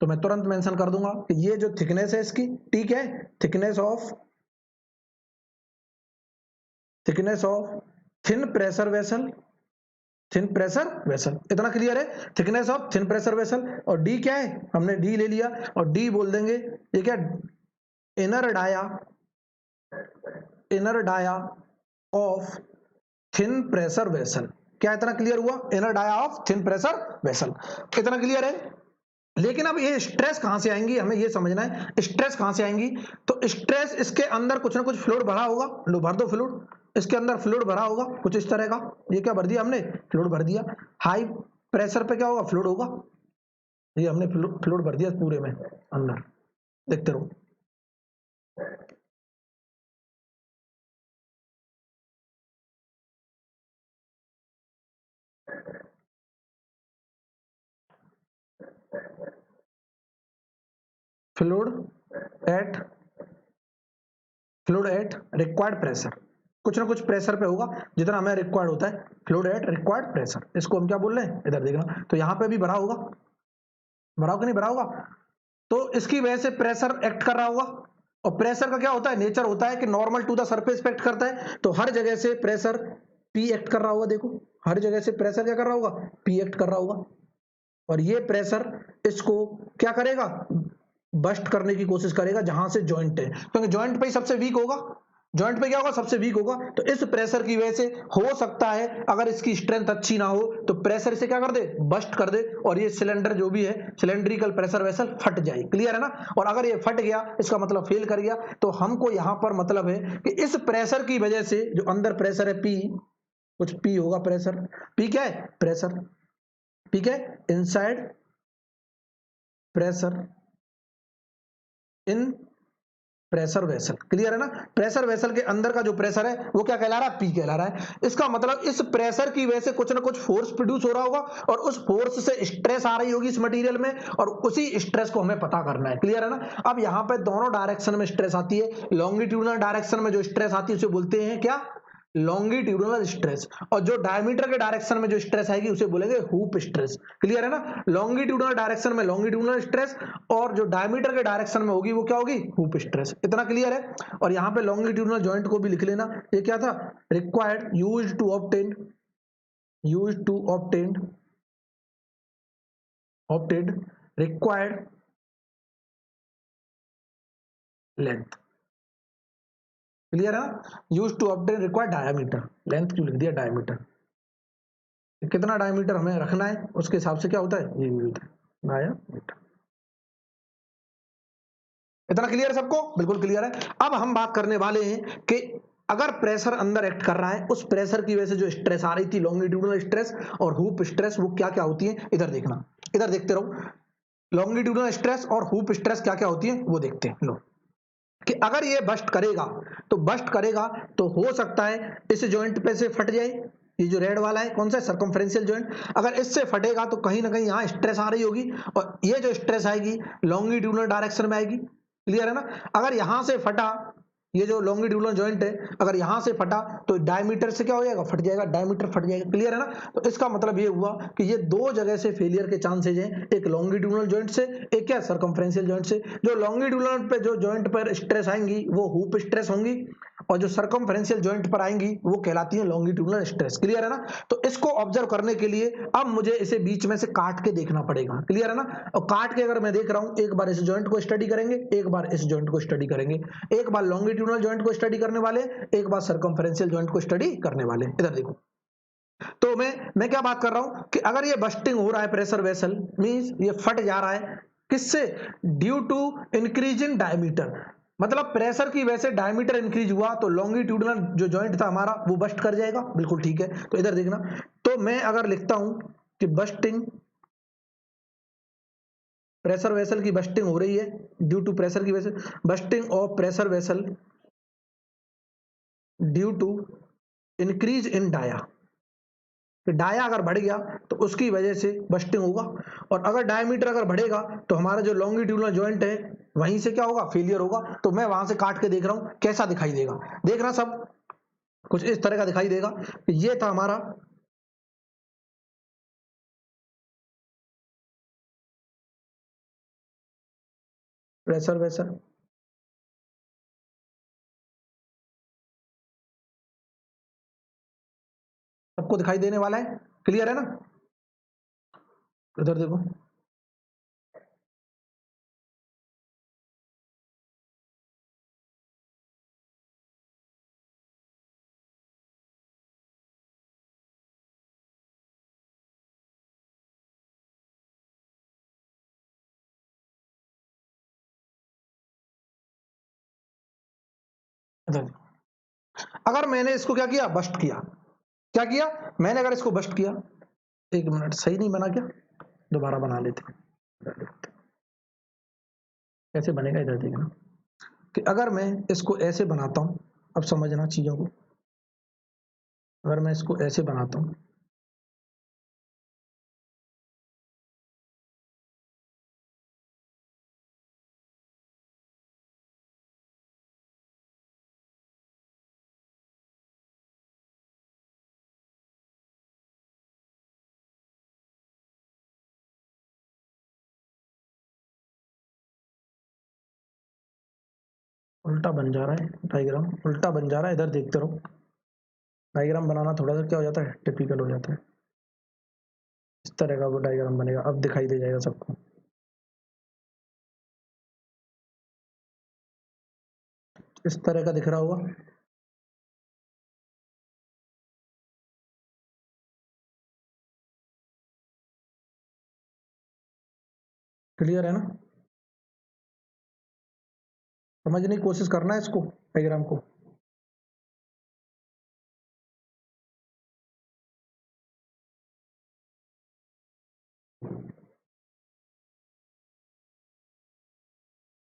तो मैं तुरंत मेंशन कर दूंगा कि ये जो थिकनेस है इसकी, ठीक है, thickness of thin pressure vessel, thin pressure vessel, इतना क्लियर है, thickness of thin pressure vessel. और डी क्या है, हमने डी ले लिया, और डी बोल देंगे ये क्या, inner dia, inner dia of thin pressure vessel. क्या इतना क्लियर हुआ, inner dia of thin pressure vessel, इतना क्लियर है। लेकिन अब ये स्ट्रेस कहां से आएंगी, हमें ये समझना है, स्ट्रेस कहां से आएंगी। तो स्ट्रेस, इसके अंदर कुछ ना कुछ फ्लूइड भरा होगा, लो भर दो फ्लूइड, इसके अंदर फ्लूइड भरा होगा कुछ इस तरह का, ये क्या भर दिया हमने, फ्लूइड भर दिया। हाई प्रेशर पे क्या होगा, फ्लूइड होगा, ये हमने फ्लूइड भर दिया पूरे में अंदर, देखते रहो। फ्लूइड एट रिक्वायर्ड प्रेशर, कुछ ना कुछ प्रेशर पे होगा जितना हमें रिक्वायर्ड होता है, फ्लूइड एट रिक्वायर्ड प्रेशर, इसको हम क्या बोल रहे हैं, इधर देखना। तो यहाँ पे भी भरा होगा, भरा होगा नहीं भरा होगा, तो इसकी वजह से प्रेशर एक्ट कर रहा होगा। और प्रेशर का क्या होता है, नेचर होता है कि नॉर्मल टू द सरफेस पे एक्ट करता है, तो हर जगह से प्रेशर पी एक्ट कर रहा होगा, देखो हर जगह से प्रेशर क्या कर रहा होगा, पी एक्ट कर रहा होगा। और ये प्रेशर इसको क्या करेगा, बस्ट करने की कोशिश करेगा जहां से जॉइंट है, क्योंकि जॉइंट पे ही सबसे वीक होगा, जॉइंट पे क्या होगा, सबसे वीक होगा। तो इस प्रेशर की वजह से हो सकता है, अगर इसकी स्ट्रेंथ अच्छी ना हो तो प्रेशर इसे क्या कर दे, बस्ट कर दे, और ये सिलेंडर जो भी है, सिलेंड्रिकल प्रेशर वेसल फट जाए, क्लियर है ना। और अगर ये फट गया, इसका मतलब फेल कर गया, तो हमको यहां पर मतलब है कि इस प्रेशर की वजह से जो अंदर प्रेशर है पी, कुछ पी होगा प्रेशर, पी क्या है, प्रेशर, पी क्या है, inside pressure in pressure vessel, clear है ना। प्रेशर वेसल के अंदर का जो प्रेशर है वो क्या कहला रहा है, पी कहला रहा है। इसका मतलब इस प्रेशर की वजह से कुछ ना कुछ फोर्स प्रोड्यूस हो रहा होगा, और उस फोर्स से स्ट्रेस आ रही होगी इस मटेरियल में, और उसी स्ट्रेस को हमें पता करना है, क्लियर है ना। अब यहाँ पे दोनों डायरेक्शन में स्ट्रेस आती है, लॉन्गिट्यूडनल डायरेक्शन में जो स्ट्रेस आती है उसे बोलते हैं क्या, लॉन्गिट्यूडनल स्ट्रेस। और जो डायमीटर के डायरेक्शन में जो स्ट्रेस आएगी उसे बोलेंगे हुप स्ट्रेस, क्लियर है ना। लॉन्गिट्यूडनल डायरेक्शन में लॉन्गिट्यूडनल स्ट्रेस, और जो डायमीटर के डायरेक्शन में होगी वो क्या होगी, हुप स्ट्रेस, इतना क्लियर है। और यहाँ पे लॉन्गिट्यूडनल जॉइंट को भी लिख लेना, ये क्या था, required used to obtain required length, clear है ना। Use to obtain required diameter, length क्यों लिख दिया, डायमीटर, कितना डायमीटर हमें रखना है उसके हिसाब से क्या होता है, ये भी होता है डायमीटर। इतना क्लियर है सबको, बिल्कुल क्लियर है। अब हम बात करने वाले हैं कि अगर प्रेशर अंदर एक्ट कर रहा है, उस प्रेशर की वजह से जो स्ट्रेस आ रही थी, लॉन्गिट्यूडनल स्ट्रेस और हुप स्ट्रेस, वो क्या क्या होती है, इधर देखना, इधर देखते रहो। लॉन्गिट्यूडनल स्ट्रेस और हुप स्ट्रेस क्या क्या होती है वो देखते हैं। लो, कि अगर ये बस्ट करेगा, तो बस्ट करेगा तो हो सकता है इस जॉइंट पे से फट जाए, ये जो रेड वाला है कौन सा, सर्कमफ्रेंशियल जॉइंट, अगर इससे फटेगा तो कहीं ना कहीं यहाँ स्ट्रेस आ रही होगी, और ये जो स्ट्रेस आएगी लॉन्गिट्यूडनल डायरेक्शन में आएगी, क्लियर है ना। अगर यहां से फटा, ये जो लॉन्गिट्यूडनल जॉइंट है अगर यहां से फटा तो डायमीटर से क्या हो जाएगा, फट जाएगा, डायमीटर फट जाएगा, क्लियर है ना। तो इसका मतलब ये हुआ कि ये दो जगह से फेलियर के चांसेज हैं, एक लॉन्गिट्यूडनल जॉइंट से, एक क्या सर्कमफ्रेंशियल जॉइंट से। जो लॉन्गिट्यूडनल पे जो जॉइंट पर स्ट्रेस आएंगी वो हुप स्ट्रेस होंगी, और जो सर्कमफ्रेंशियल जॉइंट पर आएंगी वो कहलाती है लॉन्गिट्यूडनल स्ट्रेस, क्लियर है ना। तो इसको ऑब्जर्व करने के लिए अब मुझे इसे बीच में से काट के देखना पड़ेगा, क्लियर है ना। और काट के अगर मैं देख रहा हूं, एक बार इस जॉइंट को स्टडी करेंगे, एक बार इस जॉइंट को स्टडी करेंगे, एक बार लॉन्गिट्यूडनल जॉइंट को स्टडी करने वाले, एक बार सर्कमफ्रेंशियल जॉइंट को स्टडी करने वाले। इधर देखो, तो मैं क्या बात कर रहा हूं कि अगर ये बस्टिंग हो रहा है प्रेशर वेसल मींस ये फट जा रहा है, किससे? Due to increase in diameter, मतलब प्रेशर की वजह से डायमीटर इंक्रीज हुआ तो लॉन्गिट्यूडनल जो जॉइंट था हमारा वो बस्ट कर जाएगा। बिल्कुल ठीक है, तो इधर देखना, तो मैं अगर लिखता हूं कि बस्टिंग, प्रेशर वेसल की बस्टिंग हो रही है ड्यू टू प्रेशर की वजह से, bursting of pressure vessel due to increase in dia, कि डाया अगर बढ़ गया तो उसकी वजह से बस्टिंग होगा, और अगर डायमीटर अगर बढ़ेगा तो हमारा जो लॉन्गिट्यूडनल जॉइंट है वहीं से क्या होगा? फेलियर होगा। तो मैं वहां से काट के देख रहा हूं कैसा दिखाई देगा, देखना सब कुछ इस तरह का दिखाई देगा। ये था हमारा प्रेशर वेसल, सबको दिखाई देने वाला है, क्लियर है ना? इधर देखो, इधर देखो। अगर मैंने इसको क्या किया? बस्ट किया। क्या किया मैंने? अगर इसको बस्ट किया, एक मिनट, सही नहीं बना क्या? दोबारा बना लेते हैं, कैसे बनेगा इधर देखना, कि अगर मैं इसको ऐसे बनाता हूं, अब समझना चीजों को, अगर मैं इसको ऐसे बनाता हूं, उल्टा बन जा रहा है डायग्राम, उल्टा बन जा रहा है, इधर देखते रहो। डायग्राम बनाना थोड़ा सा क्या हो जाता है? टिपिकल हो जाता है। इस तरह का वो डायग्राम बनेगा, अब दिखाई दे जाएगा सबको। इस तरह का दिख रहा होगा, क्लियर है ना? समझने की कोशिश करना है इसको, डायग्राम को।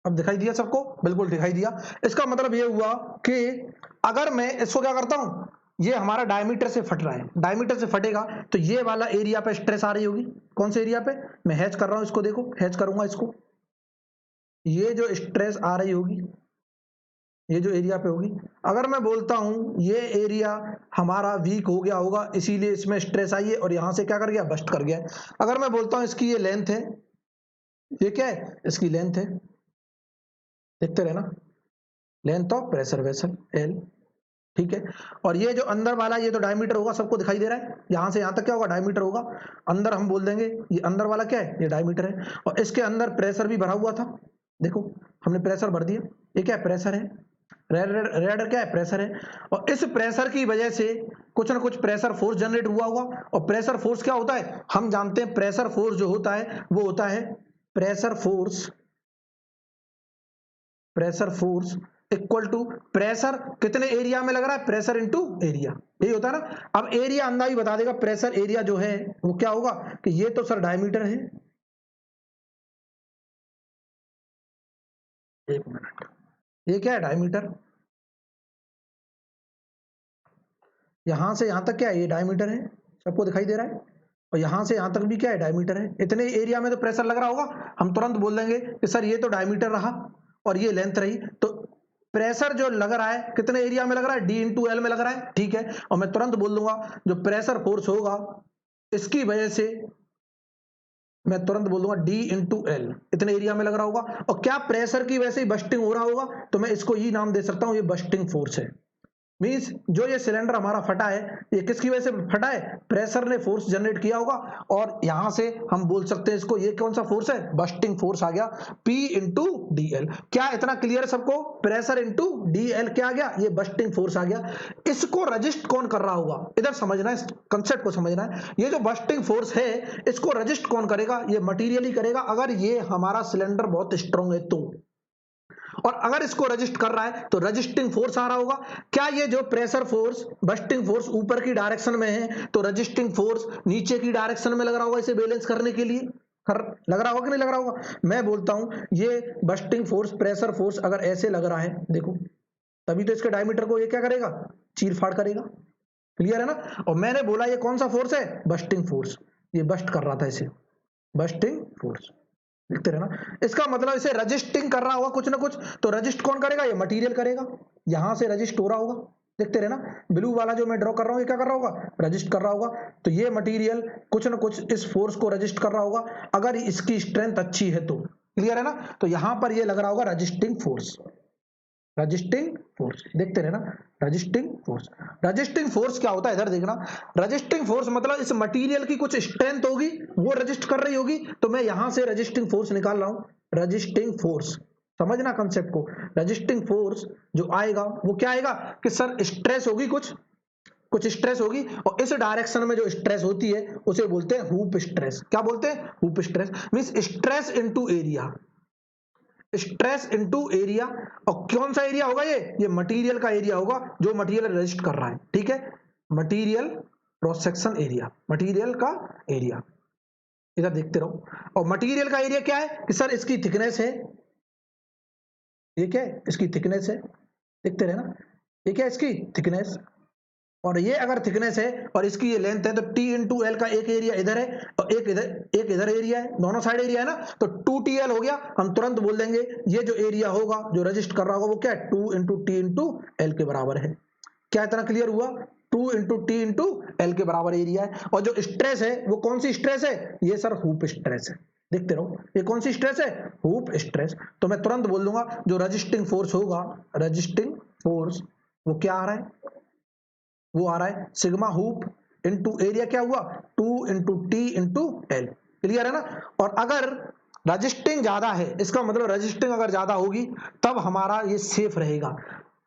अब दिखाई दिया सबको? बिल्कुल दिखाई दिया। इसका मतलब ये हुआ कि अगर मैं इसको क्या करता हूं, ये हमारा डायमीटर से फट रहा है, डायमीटर से फटेगा तो ये वाला एरिया पे स्ट्रेस आ रही होगी। कौन से एरिया पे? मैं हैच कर रहा हूं इसको, देखो हैच करूंगा इसको, ये जो स्ट्रेस आ रही होगी, ये जो एरिया पे होगी, अगर मैं बोलता हूं ये एरिया हमारा वीक हो गया होगा इसीलिए इसमें स्ट्रेस आई है और यहां से क्या कर गया? बस्ट कर गया। अगर मैं बोलता हूं इसकी ये लेंथ है, ये क्या है? इसकी लेंथ है, देखते रहना, length of pressure vessel L, ठीक है। और ये जो अंदर वाला ये तो डायमीटर होगा, सबको दिखाई दे रहा है, यहां से यहां तक क्या होगा? डायमीटर होगा। अंदर हम बोल देंगे ये अंदर वाला क्या है? ये डायमीटर है, और इसके अंदर प्रेशर भी भरा हुआ था, देखो हमने प्रेशर भर दिया, ये क्या है? प्रेशर है, रेड क्या है? प्रेशर है। और इस प्रेशर की वजह से कुछ ना कुछ प्रेशर फोर्स जनरेट हुआ होगा, और प्रेशर फोर्स क्या होता है? हम जानते हैं प्रेशर फोर्स जो होता है वो होता है pressure force, pressure force equal to pressure कितने एरिया में लग रहा है? प्रेशर इनटू एरिया, यही होता है ना। अब एरिया अंदाज ही बता देगा, प्रेशर एरिया जो है वो क्या होगा कि ये तो सर डायमीटर है, एक मिनट, ये क्या है? डायमीटर, यहां से यहां तक क्या है? ये डायमीटर है, सबको दिखाई दे रहा है, और यहां से यहां तक भी क्या है? डायमीटर है। इतने एरिया में तो प्रेशर लग रहा होगा, हम तुरंत बोल देंगे कि सर ये तो डायमीटर रहा और ये लेंथ रही, तो प्रेशर जो लग रहा है कितने एरिया में लग रहा है? डी इंटू एल में लग रहा है, ठीक है। और मैं तुरंत बोल दूंगा जो प्रेशर फोर्स होगा इसकी वजह से, मैं तुरंत बोल दूंगा डी इंटू एल, इतने एरिया में लग रहा होगा। और क्या प्रेशर की वजह से ही बस्टिंग हो रहा होगा, तो मैं इसको ही नाम दे सकता हूं, ये बस्टिंग फोर्स है। मीन्स जो ये सिलेंडर हमारा फटा है, ये किसकी वजह से फटा है? प्रेशर ने फोर्स जनरेट किया होगा, और यहां से हम बोल सकते हैं इसको, ये कौन सा फोर्स है? बस्टिंग फोर्स आ गया, P इंटू डी एल। क्या इतना क्लियर है सबको? प्रेशर इंटू डी एल क्या आ गया? ये बस्टिंग फोर्स आ गया। इसको रजिस्ट कौन कर रहा होगा? इधर समझना है, इस कंसेप्ट को समझना है। ये जो बस्टिंग फोर्स है, इसको रजिस्ट कौन करेगा? ये मटीरियल ही करेगा, अगर ये हमारा सिलेंडर बहुत स्ट्रॉन्ग है तो। और अगर इसको रजिस्ट कर रहा है तो रजिस्टिंग फोर्स आ रहा होगा। क्या ये जो प्रेशर फोर्स, बस्टिंग फोर्स ऊपर की डायरेक्शन में है, तो रजिस्टिंग फोर्स नीचे की डायरेक्शन में लग रहा होगा इसे बैलेंस करने के लिए। लग रहा होगा कि नहीं लग रहा होगा? मैं बोलता हूं ये बस्टिंग फोर्स, प्रेशर फोर्स अगर ऐसे लग रहा है, देखो, तभी तो इसके डायमीटर को ये क्या करेगा? चीर फाड़ करेगा। क्लियर है ना? और मैंने बोला ये कौन सा फोर्स है? Bursting force. ये बस्ट कर रहा था इसे, बस्टिंग फोर्स। लिखते रहना। इसका मतलब इसे रजिस्टिंग कर रहा होगा कुछ ना कुछ, तो रजिस्ट कौन करेगा? ये मटेरियल करेगा। यहां से रजिस्ट हो रहा होगा, देखते रहना। ब्लू वाला जो मैं ड्रॉ कर रहा हूं, ये क्या कर रहा होगा? रजिस्ट कर रहा होगा। तो ये मटेरियल कुछ ना कुछ इस फोर्स को रजिस्ट कर रहा होगा, अगर इसकी स्ट्रेंथ अच्छी है तो। क्लियर है ना? तो यहां पर ये लग रहा होगा रजिस्टिंग फोर्स। रजिस्टिंग फोर्स, देखते रहना। रजिस्टिंग फोर्स, रजिस्टिंग फोर्स क्या होता है इधर देखना। रजिस्टिंग फोर्स मतलब इस मटेरियल की कुछ स्ट्रेंथ होगी, वो रजिस्ट कर रही होगी, तो मैं यहां से रजिस्टिंग फोर्स निकाल रहा हूं। रजिस्टिंग फोर्स, समझना कंसेप्ट को। रजिस्टिंग फोर्स जो आएगा वो क्या आएगा? कि सर स्ट्रेस होगी, कुछ स्ट्रेस होगी, और इस डायरेक्शन में जो स्ट्रेस होती है उसे बोलते हैं हुप स्ट्रेस। क्या बोलते हैं? Hoop stress. Means stress into area, stress into area. और कौन सा एरिया होगा? ये मटेरियल का एरिया होगा, जो मटेरियल रेजिस्ट कर रहा है। ठीक है, material cross section area, material का एरिया। इधर देखते रहो। और मटेरियल का एरिया क्या है? कि सर इसकी थिकनेस है, ये क्या है? इसकी थिकनेस है, देखते रहे ना। ये क्या है? इसकी थिकनेस। और ये अगर थिकनेस है और इसकी ये लेंथ है, तो T इंटू एल का एक एरिया इधर है और एक इधर एरिया है, दोनों साइड एरिया है ना, तो 2TL हो गया। हम तुरंत बोल देंगे ये जो एरिया होगा जो रजिस्ट कर रहा होगा वो क्या है? 2 इंटू टी इंटू एल के बराबर है। क्या इतना क्लियर हुआ? 2 इंटू टी इंटू एल के बराबर एरिया है। और जो स्ट्रेस है वो कौन सी स्ट्रेस है? ये सर हुप स्ट्रेस है। देखते रहो, ये कौन सी स्ट्रेस है? Hoop stress. तो मैं तुरंत बोल दूंगा जो रजिस्टिंग फोर्स होगा, रजिस्टिंग फोर्स, वो क्या आ रहा है? वो आ रहा है सिग्मा हुप इंटू एरिया। क्या हुआ? 2 into T into L. Clear है ना? और अगर रजिस्टिंग ज्यादा है, इसका मतलब रजिस्टिंग अगर ज्यादा होगी तब हमारा ये सेफ रहेगा।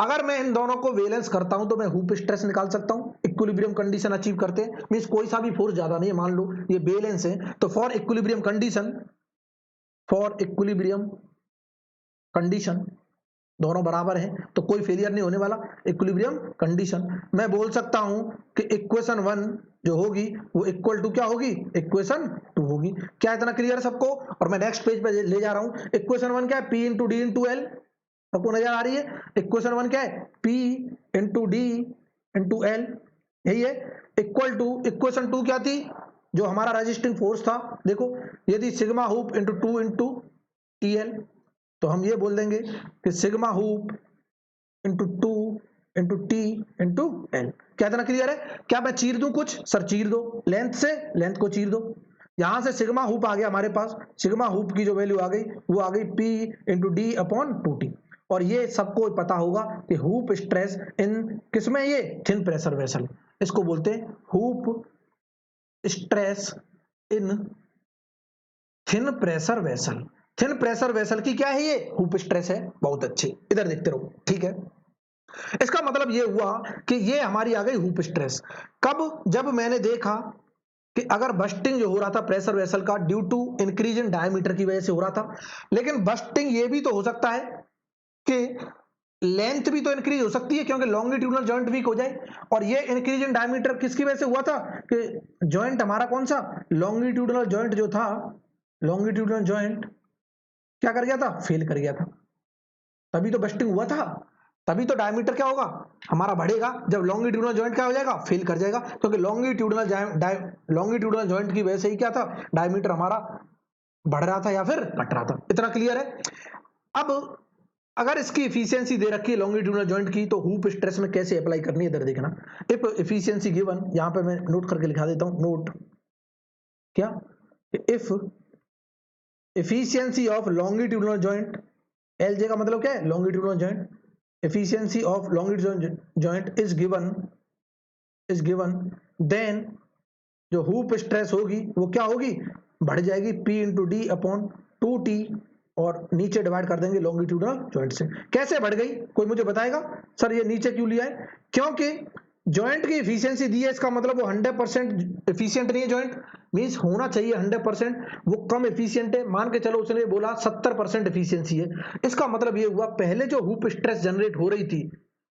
अगर मैं इन दोनों को बैलेंस करता हूं तो मैं हुप स्ट्रेस निकाल सकता हूं। इक्विलिब्रियम कंडीशन अचीव करते हैं, मींस कोई सा भी फोर्स ज्यादा नहीं है, मान लो ये बैलेंस है, तो for equilibrium condition, for equilibrium condition दोनों बराबर हैं तो कोई फेलियर नहीं होने वाला। इक्विलिब्रियम कंडीशन मैं बोल सकता हूं कि इक्वेशन 1 जो होगी वो इक्वल टू क्या होगी? इक्वेशन 2 होगी। क्या इतना क्लियर है सबको? और मैं नेक्स्ट पेज पे ले जा रहा हूं। इक्वेशन 1 क्या है? P into D into L. सबको नजर आ रही है? इक्वेशन 1 क्या है? P into D into L, यही है। इक्वल टू इक्वेशन 2 क्या थी? जो हमारा रजिस्टिंग फोर्स था, देखो ये थी sigma hoop into 2 into T L. तो हम ये बोल देंगे कि sigma hoop into 2 into T into L. क्या इतना क्लियर है? क्या मैं चीर दूं कुछ? सर चीर दो, लेंथ से लेंथ को चीर दो। यहां से सिग्मा हुप आ गया हमारे पास, सिग्मा हुप की जो वैल्यू आ गई वो आ गई P into D upon 2T। और ये सबको पता होगा कि हुप स्ट्रेस इन किसमें? ये थिन प्रेशर वेसल, इसको बोलते हैं hoop stress in thin pressure vessel. Thin pressure vessel की क्या है? ये हुप स्ट्रेस है। बहुत अच्छे, इधर देखते रहो। ठीक है, इसका मतलब ये हुआ कि ये हमारी आ गई हुप स्ट्रेस। कब? जब मैंने देखा कि अगर बस्टिंग जो हो रहा था प्रेशर वेसल का due to increase in diameter की वजह से हो रहा था, लेकिन बस्टिंग ये भी तो हो सकता है कि लेंथ भी तो इंक्रीज हो सकती है, क्योंकि लॉन्गिट्यूडनल जॉइंट वीक हो जाए। और ये इंक्रीज इन डायमीटर किसकी वजह से हुआ था? कि जॉइंट हमारा कौन सा? लॉन्गिट्यूडनल जॉइंट जो था, लॉन्गिट्यूडनल जॉइंट क्या कर गया था? फेल कर गया था। तभी तो बस्टिंग हुआ था, तभी तो डायमीटर क्या होगा? हमारा बढ़ेगा। जब लॉन्गिट्यूडनल जॉइंट क्या हो जाएगा? फेल कर जाएगा, क्योंकि लॉन्गिट्यूडनल जॉइंट की वजह से ही क्या था? डायमीटर हमारा बढ़ रहा था या फिर घट रहा था। इतना क्लियर है? अब अगर इसकी इफिशियंसी दे रखी है लॉन्गिट्यूडनल जॉइंट की, तो हुप स्ट्रेस में कैसे अप्लाई करनी है इधर देखना। इफ इफिशियंसी गिवन, यहां पे मैं नोट करके लिखा देता हूं, नोट क्या? If efficiency of longitudinal joint, LJ का मतलब क्या है? Longitudinal joint, efficiency of longitudinal joint is given, then जो हुप स्ट्रेस होगी वो क्या होगी, बढ़ जाएगी P into D upon 2T, और नीचे डिवाइड कर देंगे लॉन्गिट्यूडनल जॉइंट से। कैसे बढ़ गई, कोई मुझे बताएगा? सर ये नीचे क्यों लिया है? क्योंकि जॉइंट की एफिशिएंसी दी है, इसका मतलब वो 100% एफिशिएंट नहीं है। जॉइंट मींस होना चाहिए 100%, वो कम एफिशिएंट है। मान के चलो उसने बोला 70% एफिशिएंसी है, इसका मतलब ये हुआ पहले जो हुप स्ट्रेस जनरेट हो रही थी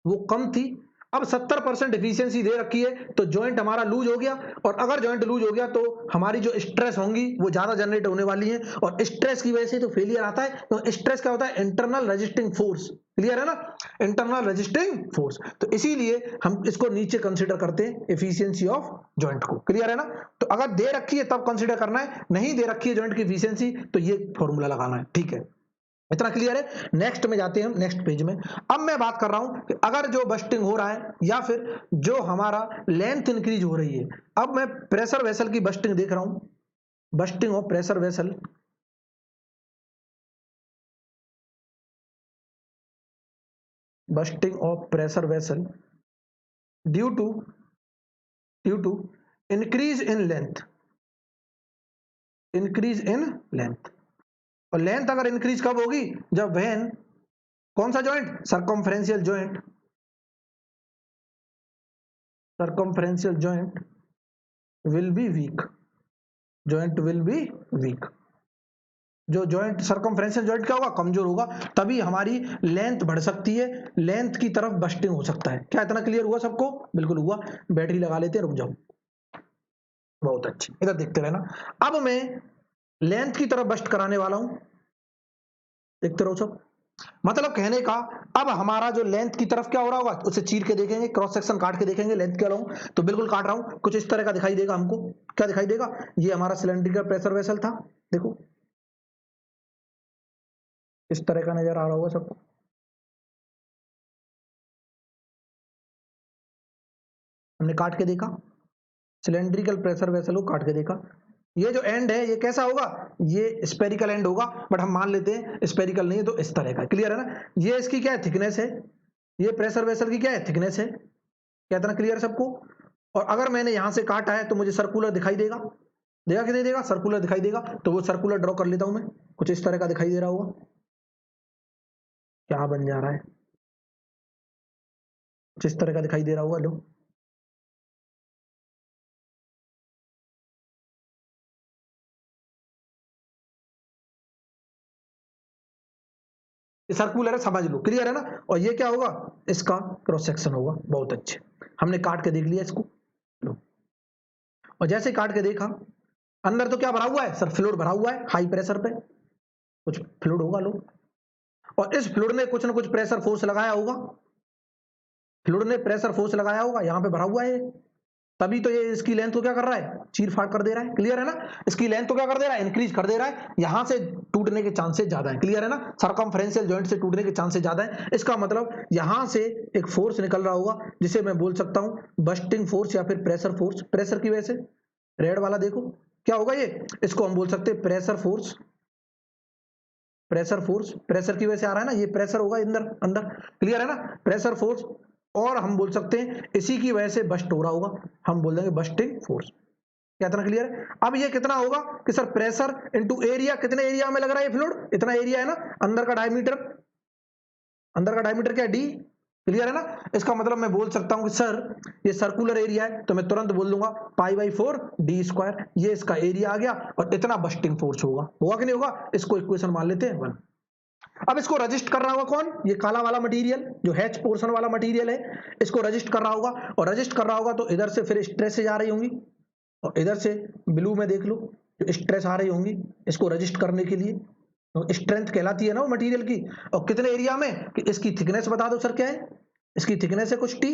वो कम थी, अब 70% एफिशिएंसी दे रखी है, तो जॉइंट हमारा लूज हो गया। और अगर जॉइंट लूज हो गया तो हमारी जो स्ट्रेस होंगी वो ज्यादा जनरेट होने वाली है, और स्ट्रेस की वजह से तो फेलियर आता है। तो स्ट्रेस क्या होता है? Internal resisting force. क्लियर है ना? Internal resisting force. तो इसीलिए हम इसको नीचे कंसीडर करते हैं एफिशिएंसी ऑफ जॉइंट को। क्लियर है ना? तो अगर दे रखी है तब कंसीडर करना है, नहीं दे रखी है जॉइंट की एफिशिएंसी तो ये फॉर्मूला लगाना है। ठीक है, इतना क्लियर है? नेक्स्ट में जाते हैं हम, नेक्स्ट पेज में। अब मैं बात कर रहा हूं कि अगर जो बस्टिंग हो रहा है या फिर जो हमारा लेंथ इंक्रीज हो रही है, अब मैं प्रेशर वेसल की बस्टिंग देख रहा हूं, bursting of pressure vessel, bursting of pressure vessel due to increase in length, increase in length. और लेंथ अगर इंक्रीज कब होगी? जब व्हेन, कौन सा joint? Circumferential joint, circumferential joint will be weak, joint will be weak. जो joint circumferential joint क्या होगा? कमजोर होगा, तभी हमारी लेंथ बढ़ सकती है, लेंथ की तरफ बस्टिंग हो सकता है। क्या इतना क्लियर हुआ सबको? बिल्कुल हुआ। बैटरी लगा लेते हैं, रुक जाओ। बहुत अच्छी, इधर देखते रहना। अब मैं लेंथ की तरफ बस्ट कराने वाला हूं, देखते रहो सब। मतलब कहने का, अब हमारा जो लेंथ की तरफ क्या हो रहा होगा उसे चीर के देखेंगे, क्रॉस सेक्शन काट के देखेंगे लेंथ क्या रहा हूं, तो बिल्कुल काट रहा हूं, कुछ इस तरह का दिखाई देगा हमको। क्या दिखाई देगा? ये हमारा सिलेंड्रिकल प्रेशर वेसल था, देखो इस तरह का नजर आ रहा होगा सबको। हमने काट के देखा, सिलेंड्रिकल प्रेशर वेसल को काट के देखा। ये जो एंड है ये कैसा होगा? ये स्पेरिकल एंड होगा, बट हम मान लेते हैं स्पेरिकल नहीं है, तो इस तरह का। क्लियर है ना? ये इसकी क्या है? थिकनेस है। ये प्रेशर वेसल की क्या है? थिकनेस है। क्या इतना क्लियर सबको? और अगर मैंने यहां से काटा है तो मुझे सर्कुलर दिखाई देगा, देगा कि नहीं देगा? सर्कुलर दिखाई देगा, तो वो सर्कुलर ड्रॉ कर लेता हूं मैं, कुछ इस तरह का दिखाई दे रहा होगा। क्या बन जा रहा है? कुछ इस तरह का दिखाई दे रहा होगा, लो। ये सर्कुलर है, समझ लो। क्लियर है ना? और ये क्या होगा? इसका क्रॉस सेक्शन होगा। बहुत अच्छे, हमने काट के देख लिया इसको, लो। और जैसे काट के देखा, अंदर तो क्या भरा हुआ है? सर फ्लूइड भरा हुआ है, हाई प्रेशर पे कुछ फ्लूइड होगा, लो। और इस फ्लूइड ने कुछ ना कुछ प्रेशर फोर्स लगाया होगा, फ्लूइड ने प्रेशर फोर्स लगाया होगा, यहाँ पे भरा हुआ है, तभी तो ये इसकी लेंथ को क्या कर रहा है? चीर फाड़ कर दे रहा है। क्लियर है ना? इसकी लेंथ को क्या कर दे रहा है? इंक्रीज कर दे रहा है, यहां से टूटने के चांसेस ज्यादा है। क्लियर है ना? सर्कमफ्रेंशियल जॉइंट से टूटने के चांसेस ज्यादा है। इसका मतलब यहां से एक फोर्स निकल रहा होगा, जिसे मैं बोल सकता हूं बस्टिंग फोर्स या फिर प्रेशर फोर्स। प्रेशर की वजह से, रेड वाला देखो क्या होगा, ये इसको हम बोल सकते हैं pressure force. Pressure force, pressure की वजह से आ रहा है ना, ये प्रेशर होगा अंदर अंदर। क्लियर है ना? Pressure force. और हम बोल सकते हैं इसी की वजह से बस्ट हो रहा होगा, हम बोल देंगे बस्टिंग फोर्स। क्या इतना क्लियर है? अब ये कितना होगा कि सर प्रेशर इनटू एरिया, कितने एरिया में लग रहा है ये फ्लूइड? इतना एरिया है ना, अंदर का डायमीटर, अंदर का डायमीटर क्या है? डी। क्लियर है ना? इसका मतलब मैं बोल सकता हूं कि सर ये सर्कुलर एरिया है, तो मैं तुरंत बोल दूंगा पाई/4 डी स्क्वायर, ये इसका एरिया आ गया, और इतना बस्टिंग फोर्स होगा। होगा कि नहीं होगा? इसको इक्वेशन मान लेते हैं 1। अब इसको रजिस्ट कर रहा होगा कौन? ये काला वाला मटेरियल, जो हैच पोर्शन वाला मटेरियल है, इसको रजिस्ट कर रहा होगा। और रजिस्ट कर रहा होगा तो इधर से फिर स्ट्रेस आ रही होंगी, और इधर से ब्लू में देख लो जो स्ट्रेस आ रही होंगी इसको रजिस्ट करने के लिए, तो स्ट्रेंथ कहलाती है ना वो मटेरियल की। और कितने एरिया में? कि इसकी थिकनेस बता दो सर क्या है? इसकी थिकनेस है कुछ टी,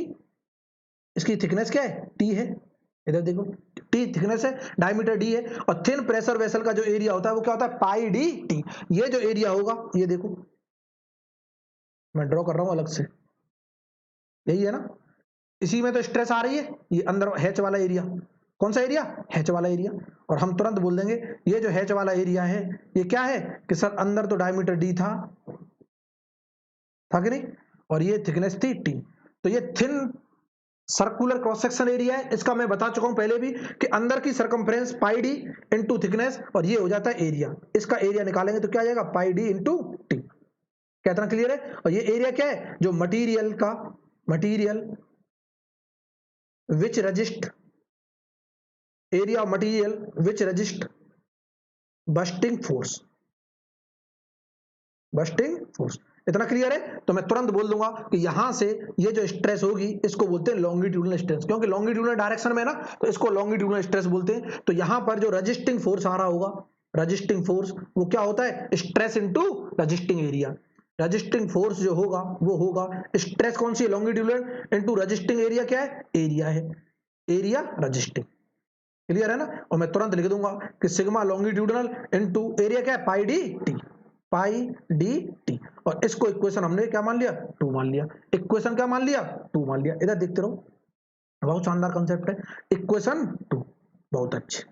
इसकी थिकनेस क्या है? टी है। इधर देखो, टी थिकनेस है, डायमीटर डी है, और थिन प्रेशर वेसल का जो एरिया होता है वो क्या होता है? पाई डी टी। ये जो एरिया होगा, ये देखो मैं ड्रॉ कर रहा हूं अलग से, यही है ना, इसी में तो स्ट्रेस आ रही है। ये अंदर हैच वाला एरिया, कौन सा एरिया? हैच वाला एरिया। और हम तुरंत बोल देंगे ये जो हैच वाला एरिया है ये क्या है? कि सर अंदर तो डायमीटर डी था कि नहीं, और ये थिकनेस थी टी। तो ये thin circular cross section area है, इसका मैं बता चुका हूं पहले भी कि अंदर की सरकमफ्रेंस पाई डी इंटू थिकनेस, और ये हो जाता है एरिया। इसका एरिया निकालेंगे तो क्या आ जाएगा, पाई डी इंटू टी। क्या इतना क्लियर है? और ये एरिया क्या है, जो material which resist area of material which resist bursting force. इतना क्लियर है? तो मैं तुरंत बोल दूंगा कि यहां से ये जो स्ट्रेस होगी इसको बोलते हैं लॉन्गिट्यूडनल स्ट्रेस, क्योंकि लॉन्गिट्यूडनल डायरेक्शन में है ना, तो इसको लॉन्गिट्यूडनल स्ट्रेस बोलते हैं। तो यहां पर जो रजिस्टिंग फोर्स आ रहा होगा, रजिस्टिंग फोर्स वो क्या होता है, stress into resisting area. Resisting force जो होगा वो होगा स्ट्रेस कौन सी, लॉन्गिट्यूडनल इंटू रजिस्टिंग एरिया, क्या है, एरिया है, एरिया रजिस्टिंग। क्लियर है ना? और मैं तुरंत लिख दूंगा कि सिग्मा लॉन्गिट्यूडनल इनटू एरिया क्या है, पाई डी टी, पाई डी टी। और इसको इक्वेशन हमने क्या मान लिया, 2 मान लिया। इक्वेशन क्या मान लिया, 2 मान लिया। इधर देखते रहो, बहुत शानदार कंसेप्ट है। इक्वेशन 2, बहुत अच्छे।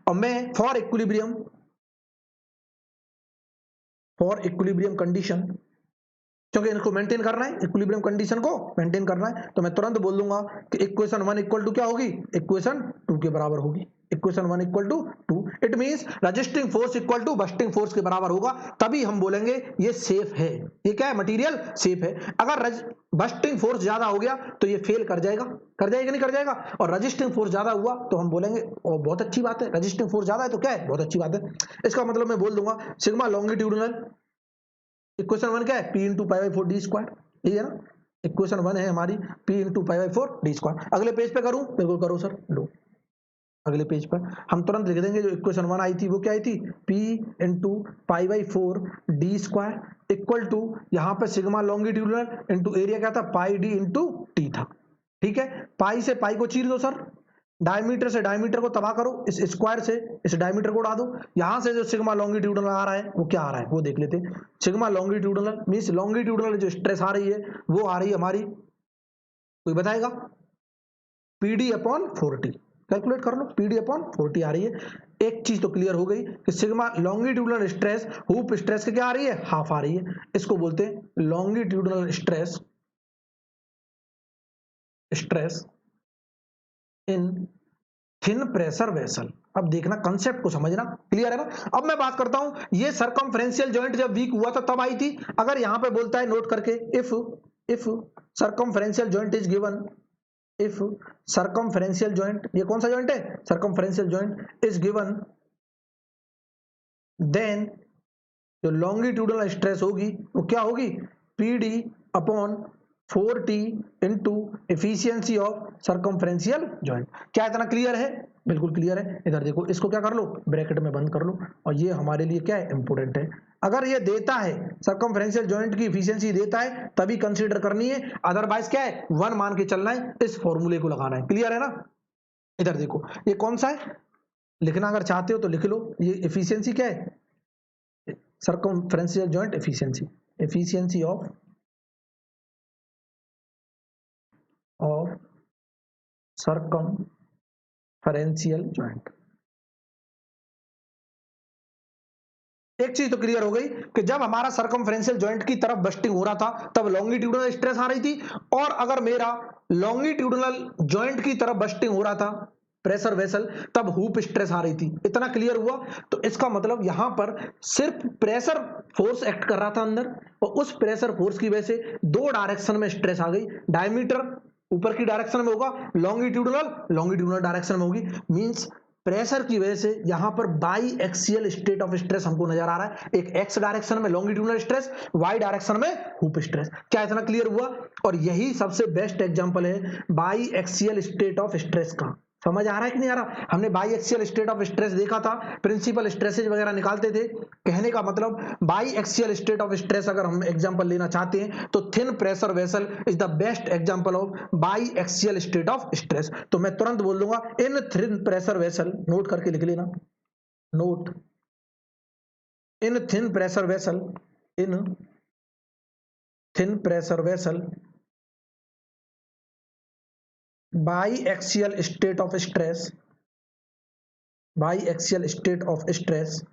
और मैं फॉर इक्विलिब्रियम कंडीशन, क्योंकि इनको मेंटेन करना है, इक्विलिब्रियम कंडीशन को मेंटेन करना है, तो मैं तुरंत बोल दूंगा कि इक्वेशन 1 इक्वल टू क्या होगी, इक्वेशन 2 के बराबर होगी। Equation 1 equal to 2, it means resisting force equal to bursting force के बराबर होगा, तभी हम बोलेंगे ये सेफ है। ये क्या है, मटेरियल सेफ है। अगर बस्टिंग फोर्स ज्यादा हो गया तो ये फेल कर जाएगा, नहीं कर जाएगा। और रजिस्टिंग फोर्स ज्यादा हुआ तो हम बोलेंगे ओ बहुत अच्छी बात है, रजिस्टिंग फोर्स ज्यादा है तो क्या है, बहुत अच्छी बात है। इसका मतलब मैं बोल दूंगा सिग्मा लॉन्गिट्यूडनल, इक्वेशन 1 क्या है, P into pi by 4 D square, ठीक है ना। इक्वेशन 1 है हमारी P into pi by 4 D square. अगले पेज पे करूं, बिल्कुल करो सर, लो अगले पेज पर हम तुरंत लिख देंगे जो इक्वेशन 1 आई थी वो क्या आई थी, P into pi by 4 D square equal to, यहाँ पे सिग्मा लॉन्गिट्यूडनल इंटू एरिया क्या था, पाई डी इंटू टी था। ठीक है, पाई से पाई को चीर दो सर, डायमीटर से डायमीटर को तबाह करो, इस स्क्वायर से इस डायमीटर को उड़ा दो। यहां से जो सिग्मा लॉन्गिट्यूडनल आ रहा है वो क्या आ रहा है वो देख लेते हैं। सिग्मा लॉन्गिट्यूडनल मींस लॉन्गिट्यूडनल जो स्ट्रेस आ रही है वो आ रही है हमारी, कोई बताएगा, पीडी अपॉन 4t। कैलकुलेट कर लो, पीडी अपॉन 4t आ रही है। एक चीज तो क्लियर हो गई कि sigma longitudinal stress hoop stress की क्या आ रही है, हाफ आ रही है। इसको बोलते हैं longitudinal stress in thin pressure vessel. अब देखना, कंसेप्ट को समझना, क्लियर है ना। अब मैं बात करता हूं, ये सरकमफ्रेंशियल जॉइंट जब वीक हुआ था तब आई थी। अगर यहां पे बोलता है नोट करके, if circumferential joint is given, if circumferential joint, ये कौन सा जॉइंट है, circumferential joint is given, then जो लॉन्गिट्यूडनल स्ट्रेस होगी वो क्या होगी, P D upon 4t into efficiency of circumferential joint. क्या इतना क्लियर है, बिल्कुल क्लियर है। इधर देखो, इसको क्या कर लो, ब्रैकेट में बंद कर लो, और ये हमारे लिए क्या है, इंपोर्टेंट है। अगर ये देता है, सरकमफ्रेंशियल जॉइंट की एफिशिएंसी देता है तभी कंसीडर करनी है, अदरवाइज क्या है, 1 मान के चलना है, इस फॉर्मूले को लगाना है। क्लियर है ना। इधर देखो, ये कौन सा है, लिखना अगर चाहते हो तो लिख लो। ये एफिशिएंसी क्या है, circumferential joint efficiency of circumferential joint। एक चीज तो क्लियर हो गई कि जब हमारा सर्कमफ्रेंशियल जॉइंट की तरफ बस्टिंग हो रहा था तब लॉन्गिट्यूडनल स्ट्रेस आ रही थी, और अगर मेरा लॉन्गिट्यूडनल जॉइंट की तरफ बस्टिंग हो रहा था प्रेशर वेसल, तब हुप स्ट्रेस आ रही थी। इतना क्लियर हुआ। तो इसका मतलब यहां पर सिर्फ प्रेशर फोर्स एक्ट कर रहा था अंदर, और उस प्रेशर फोर्स की वजह से 2 डायरेक्शन में स्ट्रेस आ गई। डायमीटर ऊपर की डायरेक्शन में होगा, लॉन्गिट्यूडनल डायरेक्शन में होगी। मींस प्रेशर की वजह से यहां पर by axial state of stress हमको नजर आ रहा है। एक एक्स डायरेक्शन में लॉन्गिट्यूडनल स्ट्रेस, वाई डायरेक्शन में हुप स्ट्रेस। क्या इतना क्लियर हुआ? और यही सबसे बेस्ट एग्जांपल है by axial state of stress का। समझ आ रहा है कि नहीं आ रहा? हमने by axial state of stress देखा था, प्रिंसिपल स्ट्रेसेज वगैरह निकालते थे। कहने का मतलब by axial state of stress अगर हम एग्जांपल लेना चाहते हैं तो thin pressure vessel is the best example of by axial state of stress. तो मैं तुरंत बोल दूंगा इन थिन प्रेशर वेसल, नोट करके लिख लेना, note in thin pressure vessel, in thin pressure vessel biaxial state of stress, biaxial state of stress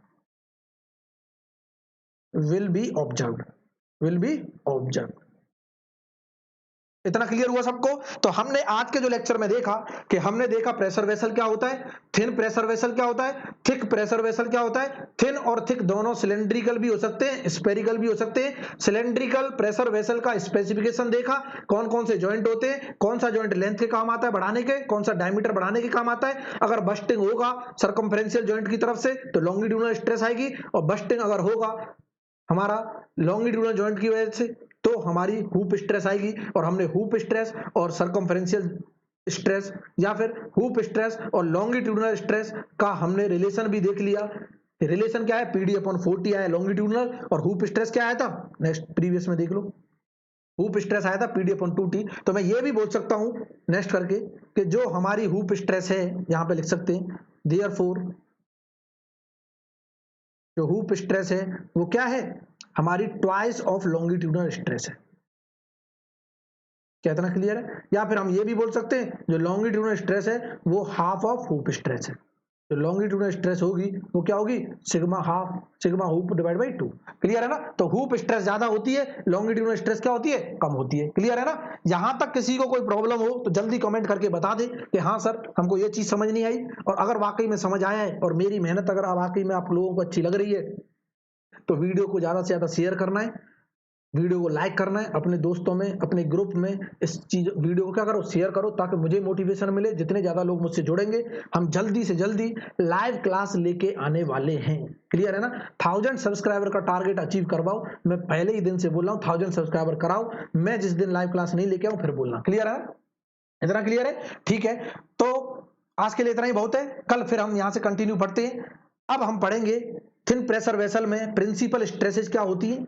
will be observed, will be observed। इतना clear हुआ सबको? तो हमने आज के जो लेक्चर में देखा कि हमने देखा प्रेशर वेसल क्या होता है, थिन प्रेशर वेसल क्या होता है, थिक प्रेशर वेसल क्या होता है। थिन और थिक दोनों सिलेंड्रिकल भी हो सकते हैं, स्फेरिकल भी हो सकते हैं। सिलेंड्रिकल प्रेशर वेसल का स्पेसिफिकेशन देखा, कौन कौन से जॉइंट होते हैं, कौन सा जॉइंट लेंथ के काम आता है बढ़ाने के, कौन सा डायमीटर बढ़ाने के काम आता है। अगर बस्टिंग होगा सर्कमफ्रेंशियल जॉइंट की तरफ से तो लॉन्गिट्यूडनल स्ट्रेस आएगी, और बस्टिंग अगर होगा हमारा लॉन्गिट्यूडनल जॉइंट की वजह से तो हमारी हुप स्ट्रेस आएगी। और हमने हुप स्ट्रेस और सर्कमफ्रेंशियल स्ट्रेस या फिर हुप स्ट्रेस और लॉन्गिट्यूडनल स्ट्रेस का हमने रिलेशन भी देख लिया। रिलेशन क्या है, PD/40 आया लॉन्गिट्यूडनल, और हुप स्ट्रेस क्या आया था, नेक्स्ट प्रीवियस में देख लो, हुप स्ट्रेस आया था PD/2T। तो मैं ये भी बोल सकता हूं नेक्स्ट करके कि जो हमारी हुप स्ट्रेस है, यहां पे लिख सकते हैं देयरफॉर जो हुप स्ट्रेस है वो क्या है, हमारी ट्वाइस ऑफ लॉन्गिट्यूडनल स्ट्रेस है। क्या इतना क्लियर है? या फिर हम ये भी बोल सकते हैं जो लॉन्गिट्यूडनल स्ट्रेस है वो हाफ ऑफ हुप स्ट्रेस है। जो लॉन्गिट्यूडनल स्ट्रेस होगी वो क्या होगी, sigma half sigma hoop divide by 2। Clear है ना? तो हुप स्ट्रेस ज्यादा होती है, लॉन्गिट्यूडनल स्ट्रेस क्या होती है, कम होती है। क्लियर है ना? यहां तक किसी को कोई प्रॉब्लम हो तो जल्दी कमेंट करके बता दे कि हाँ सर हमको ये चीज समझ नहीं आई। और अगर वाकई में समझ आया है और मेरी मेहनत अगर वाकई में आप लोगों को अच्छी लग रही है तो वीडियो को ज्यादा से ज्यादा शेयर करना है, वीडियो को लाइक करना है, अपने दोस्तों में अपने ग्रुप में इस चीज वीडियो को क्या करो, शेयर करो, ताकि मुझे मोटिवेशन मिले। जितने ज्यादा लोग मुझसे जुड़ेंगे हम जल्दी से जल्दी लाइव क्लास लेके आने वाले हैं। क्लियर है ना? 1000 सब्सक्राइबर का टारगेट अचीव करवाओ। मैं पहले ही दिन से बोल रहा हूँ 1000 सब्सक्राइबर कराओ, मैं जिस दिन लाइव क्लास नहीं लेके आऊँ फिर बोलना। क्लियर है? इतना क्लियर है? ठीक है, तो आज के लिए इतना ही बहुत है, कल फिर हम यहाँ से कंटिन्यू पढ़ते हैं। अब हम पढ़ेंगे थिन प्रेशर वेसल में प्रिंसिपल स्ट्रेसेस क्या होती है,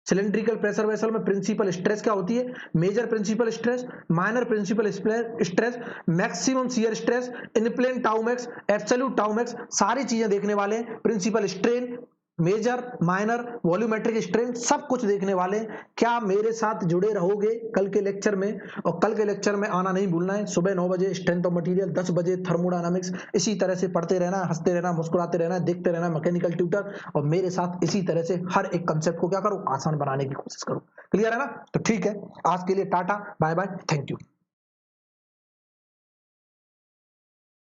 सिलेंड्रिकल प्रेशर वेसल में प्रिंसिपल स्ट्रेस क्या होती है, major principal stress, minor principal stress, maximum shear stress, in plane tau max, absolute tau max, सारी चीजें देखने वाले हैं। Principal strain, major minor volumetric strain सब कुछ देखने वाले हैं। क्या मेरे साथ जुड़े रहोगे कल के लेक्चर में? और कल के लेक्चर में आना नहीं भूलना है। सुबह 9 बजे स्ट्रेंथ ऑफ मटेरियल, 10 बजे थर्मोडायनामिक्स। इसी तरह से पढ़ते रहना, हंसते रहना, मुस्कुराते रहना, देखते रहना मैकेनिकल ट्यूटर, और मेरे साथ इसी तरह से हर एक कंसेप्ट को क्या करो, आसान बनाने की कोशिश करो। क्लियर है ना? तो ठीक है, आज के लिए tata bye bye, thank you.